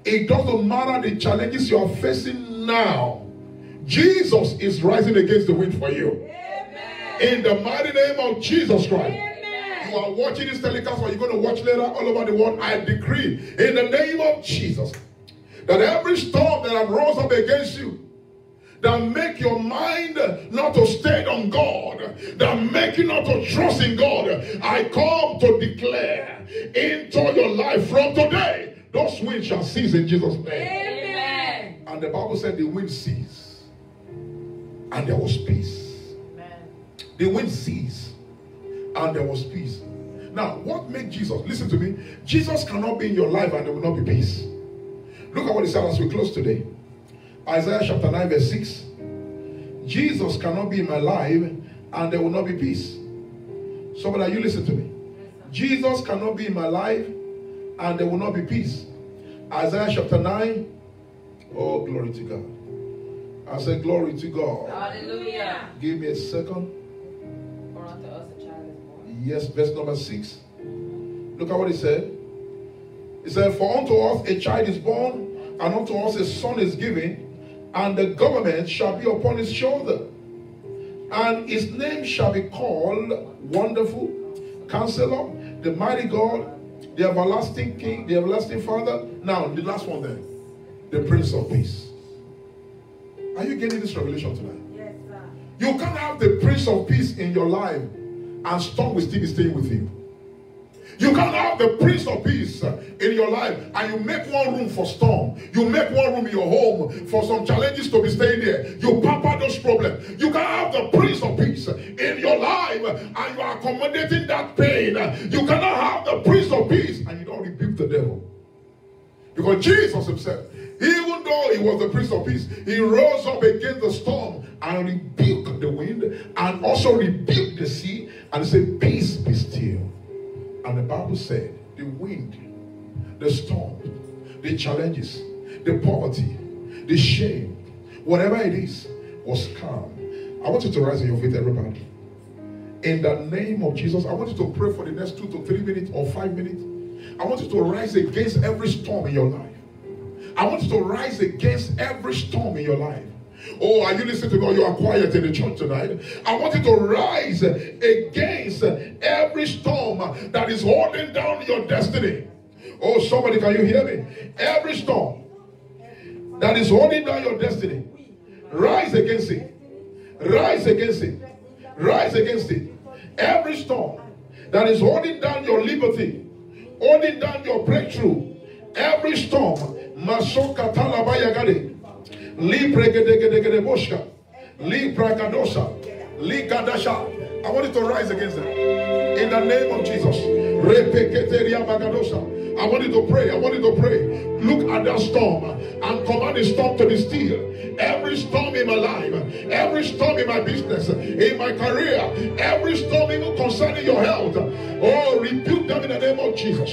[SPEAKER 2] it doesn't matter the challenges you are facing now, Jesus is rising against the wind for you. Amen. In the mighty name of Jesus Christ. Amen. You are watching this telecast or you're going to watch later all over the world. I decree in the name of Jesus that every storm that have rose up against you, that make your mind not to stay on God, that make you not to trust in God, I come to declare into your life from today, those winds shall cease in Jesus' name. Amen. And the Bible said the wind ceased, and there was peace. Amen. The wind ceased, and there was peace. Now, what made Jesus? Listen to me. Jesus cannot be in your life and there will not be peace. Look at what He said as we close today. Isaiah chapter 9 verse 6. Jesus cannot be in my life and there will not be peace. Somebody, you listen to me. Jesus cannot be in my life and there will not be peace. Isaiah chapter 9. Oh, glory to God. I said glory to God. Hallelujah. Give me a second. For unto us a child is born. Yes, verse number 6. Look at what He said. He said, for unto us a child is born, and unto us a son is given, and the government shall be upon His shoulder. And His name shall be called Wonderful, Counselor, the Mighty God, the Everlasting King, the Everlasting Father. Now, the last one then, the Prince of Peace. Are you getting this revelation tonight? Yes, sir. You can't have the Prince of Peace in your life and storm will still be staying with you. You can't have the Prince of Peace in your life and you make one room for storm. You make one room in your home for some challenges to be staying there. You pamper those problems. You can't have the Prince of Peace in your life and you are accommodating that pain. You cannot have the Prince of Peace and you don't rebuke the devil. Because Jesus Himself, even though He was the Prince of Peace, He rose up against the storm and rebuked the wind and also rebuked the sea and said, peace, be still. And the Bible said, the wind, the storm, the challenges, the poverty, the shame, whatever it is, was calm. I want you to rise on your feet, everybody. In the name of Jesus, I want you to pray for the next 2 to 3 minutes or 5 minutes. I want you to rise against every storm in your life. I want you to rise against every storm in your life. Oh, are you listening to me? You are quiet in the church tonight. I want you to rise against every storm that is holding down your destiny. Oh, somebody, can you hear me? Every storm that is holding down your destiny, rise against it. Rise against it. Rise against it. Every storm that is holding down your liberty, holding down your breakthrough, every storm, Masoka Talabayagade, Libregedegedegedeboshka, Libragadosa, Ligadasha. I want you to rise against them. In the name of Jesus. I want you to pray. I want you to pray. Look at that storm and command the storm to be still. Every storm in my life, every storm in my business, in my career, every storm even concerning your health. Oh, rebuke them in the name of Jesus.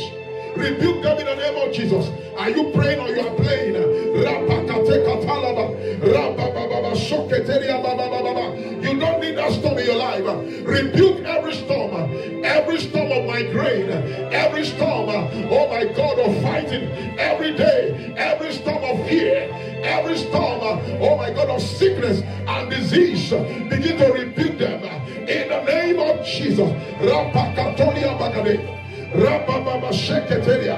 [SPEAKER 2] Rebuke them in the name of Jesus. Are you praying or you are playing? You don't need that storm in your life. Rebuke every storm of migraine, every storm, oh my God, of fighting every day, every storm of fear, every storm, oh my God, of sickness and disease. Begin to rebuke them in the name of Jesus. Rabababa Sheketeria,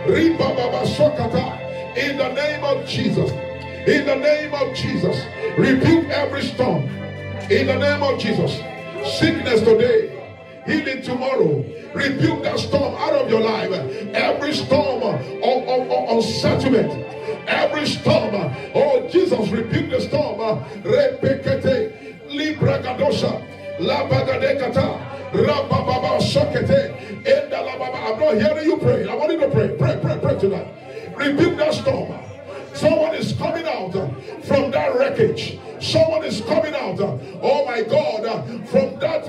[SPEAKER 2] Ribababa Sokata, in the name of Jesus, in the name of Jesus, rebuke every storm, in the name of Jesus. Sickness today, healing tomorrow, rebuke that storm out of your life. Every storm of unsettlement, every storm, oh Jesus, rebuke the storm. Repekete, Libragadosa, Labagadekata. I'm not hearing you pray. I want you to pray. Pray tonight. Rebuke that storm. Someone is coming out from that wreckage. Someone is coming out, oh my God, from that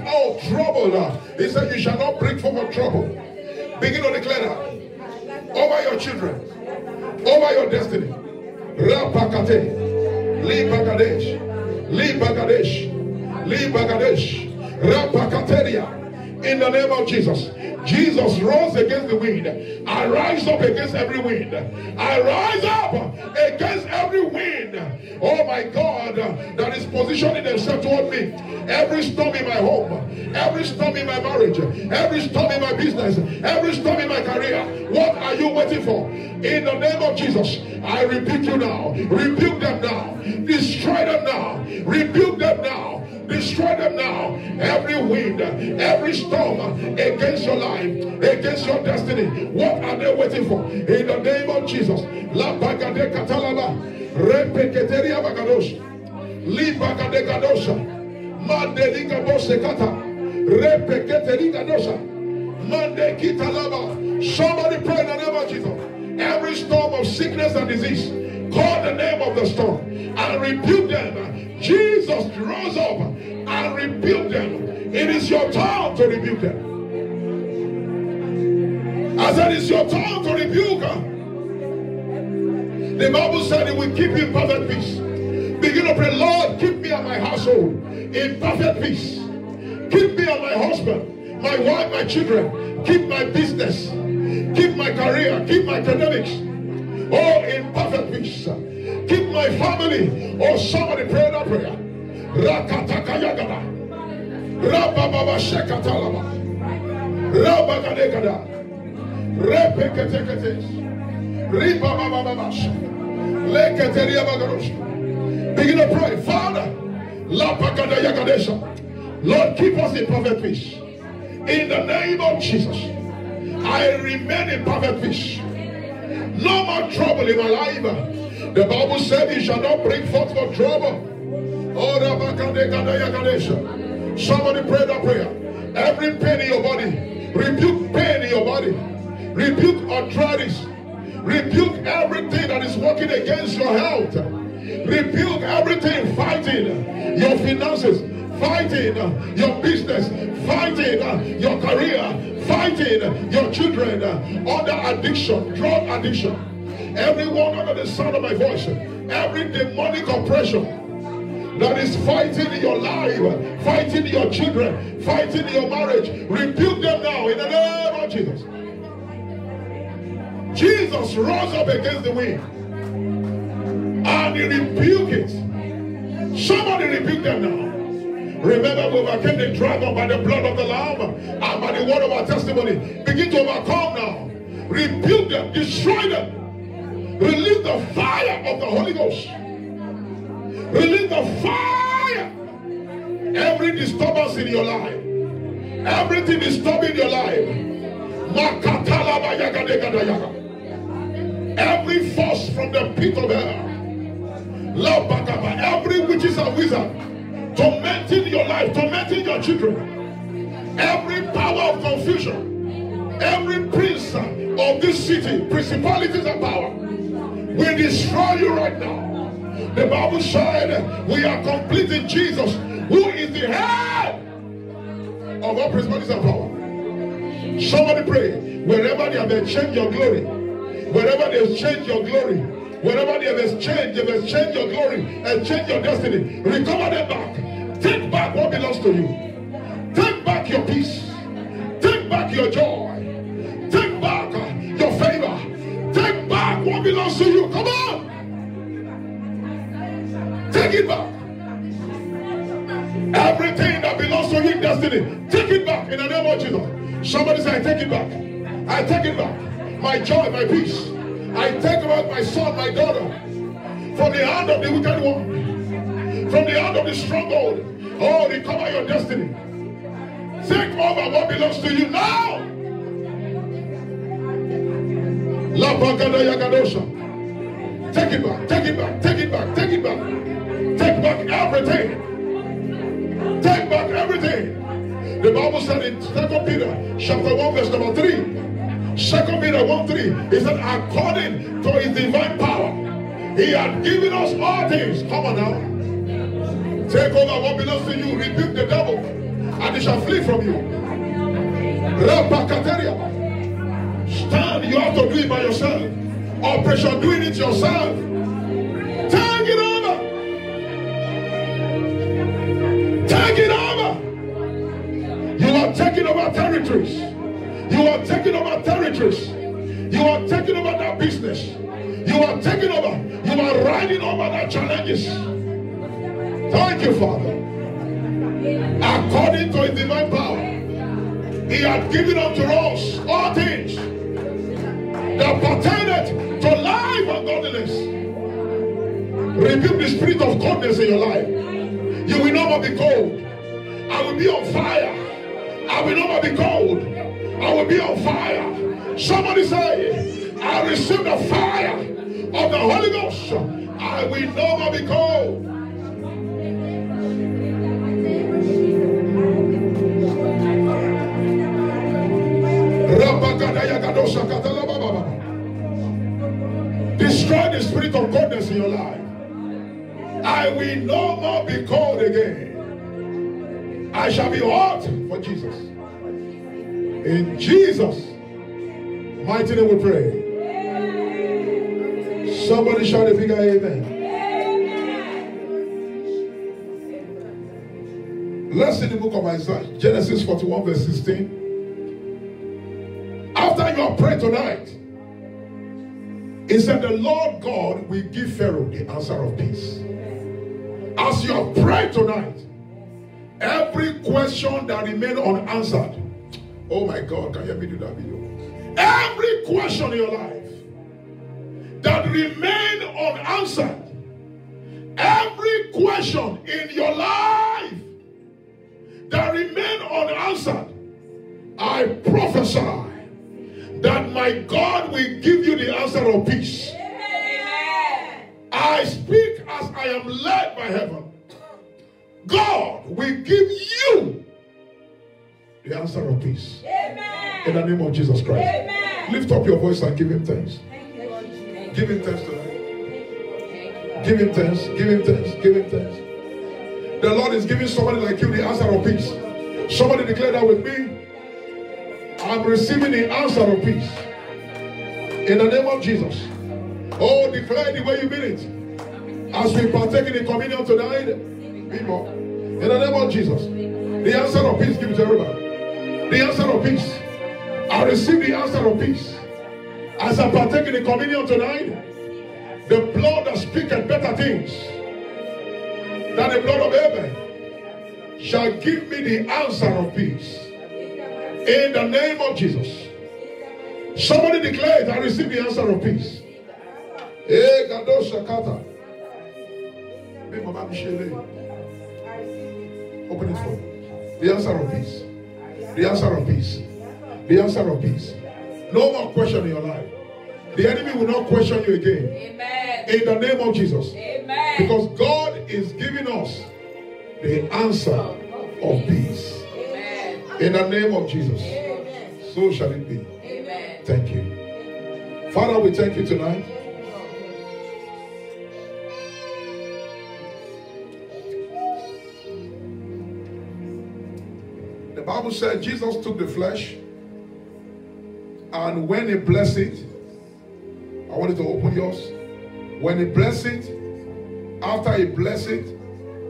[SPEAKER 2] trouble. He said, you shall not bring forth trouble. Begin to declare that over your children, over your destiny. Rapakate, Libagadesh, Libagadesh, Libagadesh. Rapakateria, in the name of Jesus. Jesus rose against the wind. I rise up against every wind. I rise up against every wind, oh my God, that is positioning themselves toward me. Every storm in my home, every storm in my marriage, every storm in my business, every storm in my career. What are you waiting for? In the name of Jesus, I rebuke you now. Rebuke them now. Destroy them now. Rebuke them now. Destroy them now. Every wind, every storm against your life, against your destiny. What are they waiting for? In the name of Jesus. La bagade katalaba, repeketeria bagadosh, li bagade gadosha, mandeliga bosekata, repeketeria gadosha, mande kitalaba. Somebody pray in the name of Jesus. Every storm of sickness and disease, call the name of the storm and rebuke them. Jesus rose up and rebuked them. It is your turn to rebuke them. I said it's your turn to rebuke them. The Bible said it will keep you in perfect peace. Begin to pray, Lord, keep me and my household in perfect peace. Keep me and my husband, my wife, my children. Keep my business. Keep my career. Keep my academics. Oh, in perfect peace. Keep my family. Oh, somebody pray that prayer. Rakatakayagada. Rabababa shekatalaba. Rabagadegada. Repeketekete. Ribabababash. Leketeriabagarosh. Begin to pray. Father, Lord, keep us in perfect peace. In the name of Jesus, I remain in perfect peace. No more trouble in my life. The Bible said you shall not bring forth for trouble. Somebody pray that prayer. Every pain in your body, rebuke pain in your body. Rebuke arthritis. Rebuke everything that is working against your health. Rebuke everything fighting your finances, fighting your business, fighting your career, fighting your children under addiction, drug addiction. Everyone under the sound of my voice, every demonic oppression that is fighting your life, fighting your children, fighting your marriage, rebuke them now in the name of Jesus. Jesus rose up against the wind and he rebuked it. Somebody rebuke them now. Remember, we overcame the dragon by the blood of the Lamb and by the word of our testimony. Begin to overcome now. Rebuke them, destroy them. Release the fire of the Holy Ghost. Release the fire Every disturbance in your life, everything disturbing your life, every force from the pit of hell, every witches and wizard tormenting your life, tormenting your children, every power of confusion, every prince of this city, principalities and power, we destroy you right now. The Bible said we are complete in Jesus, who is the head of all principalities and power. Somebody pray. Wherever they have exchanged your glory, wherever they have changed your glory, wherever they have exchanged your glory and changed your destiny, recover them back. Take back what belongs to you. Take back your peace. Take back your joy. Take back your favor. Take back what belongs to you. Come on. Take it back. Everything that belongs to you in destiny, take it back in the name of Jesus. Somebody say, I take it back. I take it back. My joy, my peace. I take back my son, my daughter, from the hand of the wicked one, from the hand of the stronghold. Oh, recover your destiny. Take over what belongs to you now. Take it back, take it back, take it back, take it back. Take back everything. Take back everything. The Bible said in 2 Peter chapter 1 verse number 3. 2 Peter 1:3. It said according to his divine power, he had given us all things. Come on now. Take over what belongs to you. Rebuke the devil and he shall flee from you. Stand. You have to do it by yourself. Operation doing it yourself. Take it over. Take it over. You are taking over territories. You are taking over territories. You are taking over that business. You are taking over. You are riding over that challenges. Thank you, Father. According to his divine power, he had given unto us all things that pertain to life and godliness. Rebuke the spirit of coldness in your life. You will no more be cold. I will be on fire. I will no more be cold. I will be on fire. Somebody say, I receive the fire of the Holy Ghost. I will no more be cold. Destroy the spirit of coldness in your life. I will no more be cold again. I shall be hot for Jesus. In Jesus' mighty name we pray. Somebody shout a bigger amen. Let's see the book of Isaiah, Genesis 41 verse 16. After you have prayed tonight, it said the Lord God will give Pharaoh the answer of peace. As you have prayed tonight, every question that remained unanswered, oh my God, can you hear me do that video? Every question in your life that remained unanswered, every question in your life that remained unanswered, I prophesy that my God will give you the answer of peace. Amen. I speak as I am led by heaven. God will give you the answer of peace. Amen. In the name of Jesus Christ. Amen. Lift up your voice and give him thanks. Give him thanks tonight. Give him thanks. Give him thanks. Give him thanks. The Lord is giving somebody like you the answer of peace. Somebody declare that with me. I'm receiving the answer of peace. In the name of Jesus. Oh, declare the way you mean it. As we partake in the communion tonight, people, in the name of Jesus, the answer of peace, give it to everybody. The answer of peace. I receive the answer of peace. As I partake in the communion tonight, the blood that speaketh better things than the blood of Abel shall give me the answer of peace. In the name of Jesus. Somebody declare it, I receive the answer of peace. Open it for you. The answer of peace. The answer of peace. The answer of peace. No more question in your life. The enemy will not question you again.
[SPEAKER 1] Amen.
[SPEAKER 2] In the name of Jesus.
[SPEAKER 1] Amen.
[SPEAKER 2] Because God is giving us the answer of peace.
[SPEAKER 1] Amen.
[SPEAKER 2] In the name of Jesus.
[SPEAKER 1] Amen.
[SPEAKER 2] So shall it be.
[SPEAKER 1] Amen.
[SPEAKER 2] Thank you. Father, we thank you tonight. The Bible said Jesus took the flesh, and when he blessed it, I want you to open yours. When he blessed it, after he blessed it,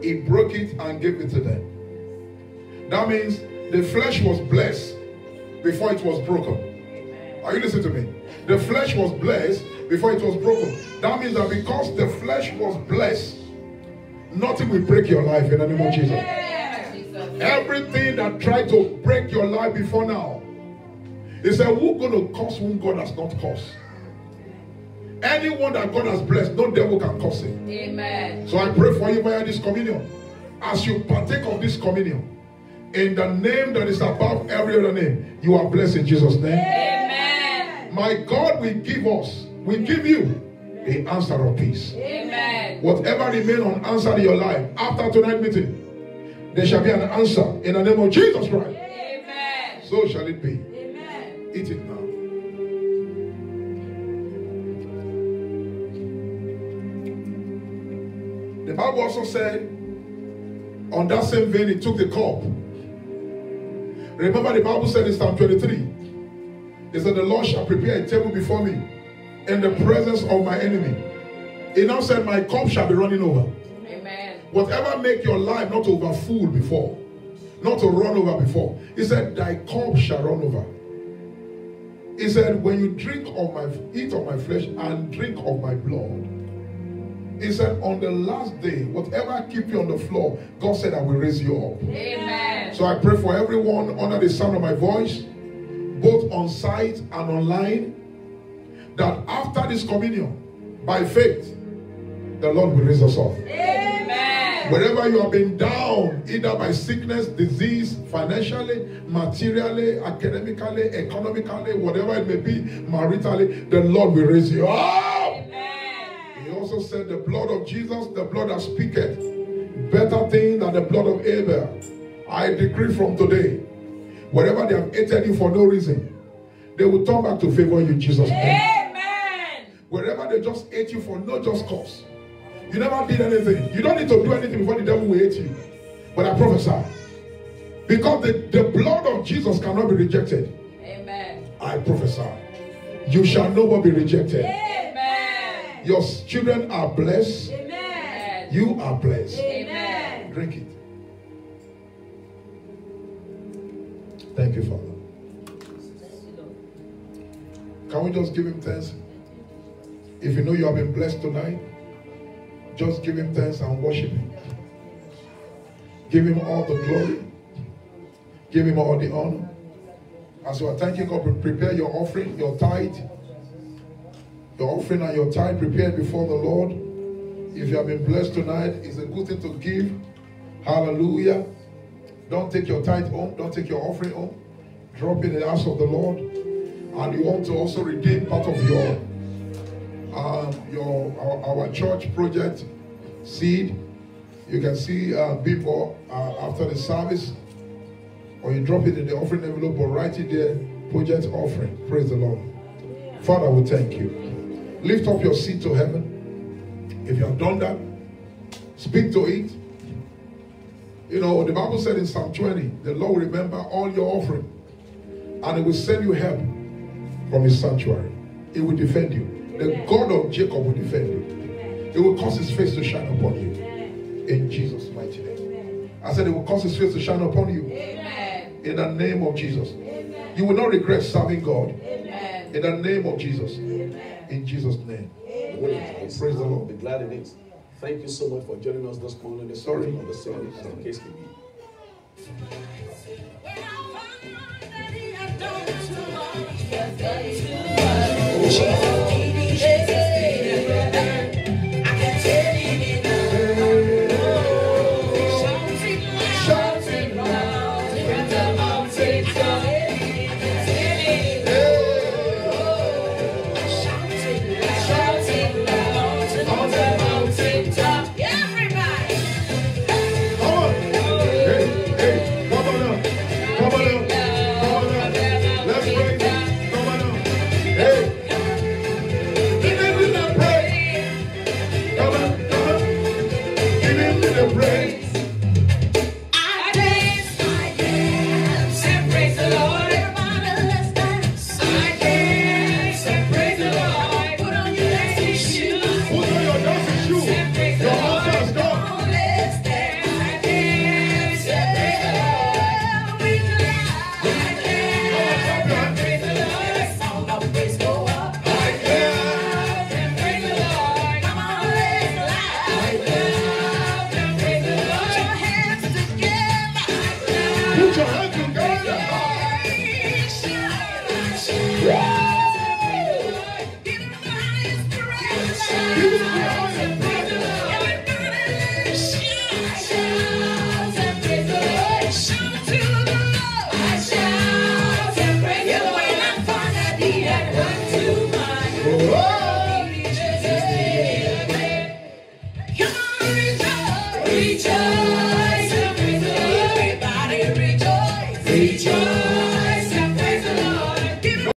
[SPEAKER 2] he broke it and gave it to them. That means the flesh was blessed before it was broken. Are you listening to me? The flesh was blessed before it was broken. That means that because the flesh was blessed, nothing will break your life in the name of Jesus. Everything that tried to break your life before now, he said, who's going to curse whom God has not cursed? Anyone that God has blessed, no devil can curse him.
[SPEAKER 1] Amen.
[SPEAKER 2] So I pray for you via this communion. As you partake of this communion, in the name that is above every other name, you are blessed in Jesus' name.
[SPEAKER 1] Amen.
[SPEAKER 2] My God will give us, will give you the answer of peace.
[SPEAKER 1] Amen.
[SPEAKER 2] Whatever remain unanswered in your life, after tonight's meeting, there shall be an answer in the name of Jesus Christ.
[SPEAKER 1] Amen.
[SPEAKER 2] So shall it be.
[SPEAKER 1] Amen.
[SPEAKER 2] Eat it now. The Bible also said, on that same vein, he took the cup. Remember, the Bible said in Psalm 23, it said, the Lord shall prepare a table before me in the presence of my enemy. He now said, my cup shall be running over.
[SPEAKER 1] Amen.
[SPEAKER 2] Whatever make your life not to overfull before, not to run over before, he said, thy cup shall run over. He said, when you eat of my flesh and drink of my blood, he said, on the last day, whatever keep you on the floor, God said, I will raise you up.
[SPEAKER 1] Amen.
[SPEAKER 2] So I pray for everyone under the sound of my voice, both on site and online, that after this communion, by faith, the Lord will raise us up.
[SPEAKER 1] Amen.
[SPEAKER 2] Wherever you have been down, either by sickness, disease, financially, materially, academically, economically, whatever it may be, maritally, the Lord will raise you up. He also said, the blood of Jesus, the blood that speaketh, better thing than the blood of Abel. I decree from today, wherever they have hated you for no reason, they will turn back to favor you in Jesus' name.
[SPEAKER 1] Amen.
[SPEAKER 2] Wherever they just hate you for no just cause, you never did anything. You don't need to do anything before the devil will hate you. But I prophesy, because the blood of Jesus cannot be rejected.
[SPEAKER 1] Amen.
[SPEAKER 2] I prophesy, you shall no more be rejected.
[SPEAKER 1] Amen.
[SPEAKER 2] Your children are blessed.
[SPEAKER 1] Amen.
[SPEAKER 2] You are blessed.
[SPEAKER 1] Amen.
[SPEAKER 2] Drink it. Thank you, Father. Can we just give him thanks? If you know you have been blessed tonight, just give him thanks and worship him. Give him all the glory. Give him all the honor. As you are thanking God, prepare your offering, your tithe. Your offering and your tithe prepared before the Lord. If you have been blessed tonight, it's a good thing to give. Hallelujah. Don't take your tithe home. Don't take your offering home. Drop it in the house of the Lord. And you want to also redeem part of our church project seed. You can see Bimbo after the service, or you drop it in the offering envelope or write it there, project offering. Praise the Lord. Father, we thank you. Lift up your seed to heaven. If you have done that, speak to it. You know, the Bible said in Psalm 20, the Lord will remember all your offering, and He will send you help from His sanctuary. He will defend you. The God of Jacob will defend you. He will cause His face to shine upon you. In Jesus' mighty name. I said He will cause His face to shine upon you. In the name of Jesus. You will not regret serving God. In the name of Jesus. In Jesus' name.
[SPEAKER 5] Praise the Lord. Be glad in it. Thank you so much for joining us this morning.
[SPEAKER 2] Sorry.
[SPEAKER 5] On the service, as the case can be.
[SPEAKER 1] Yes,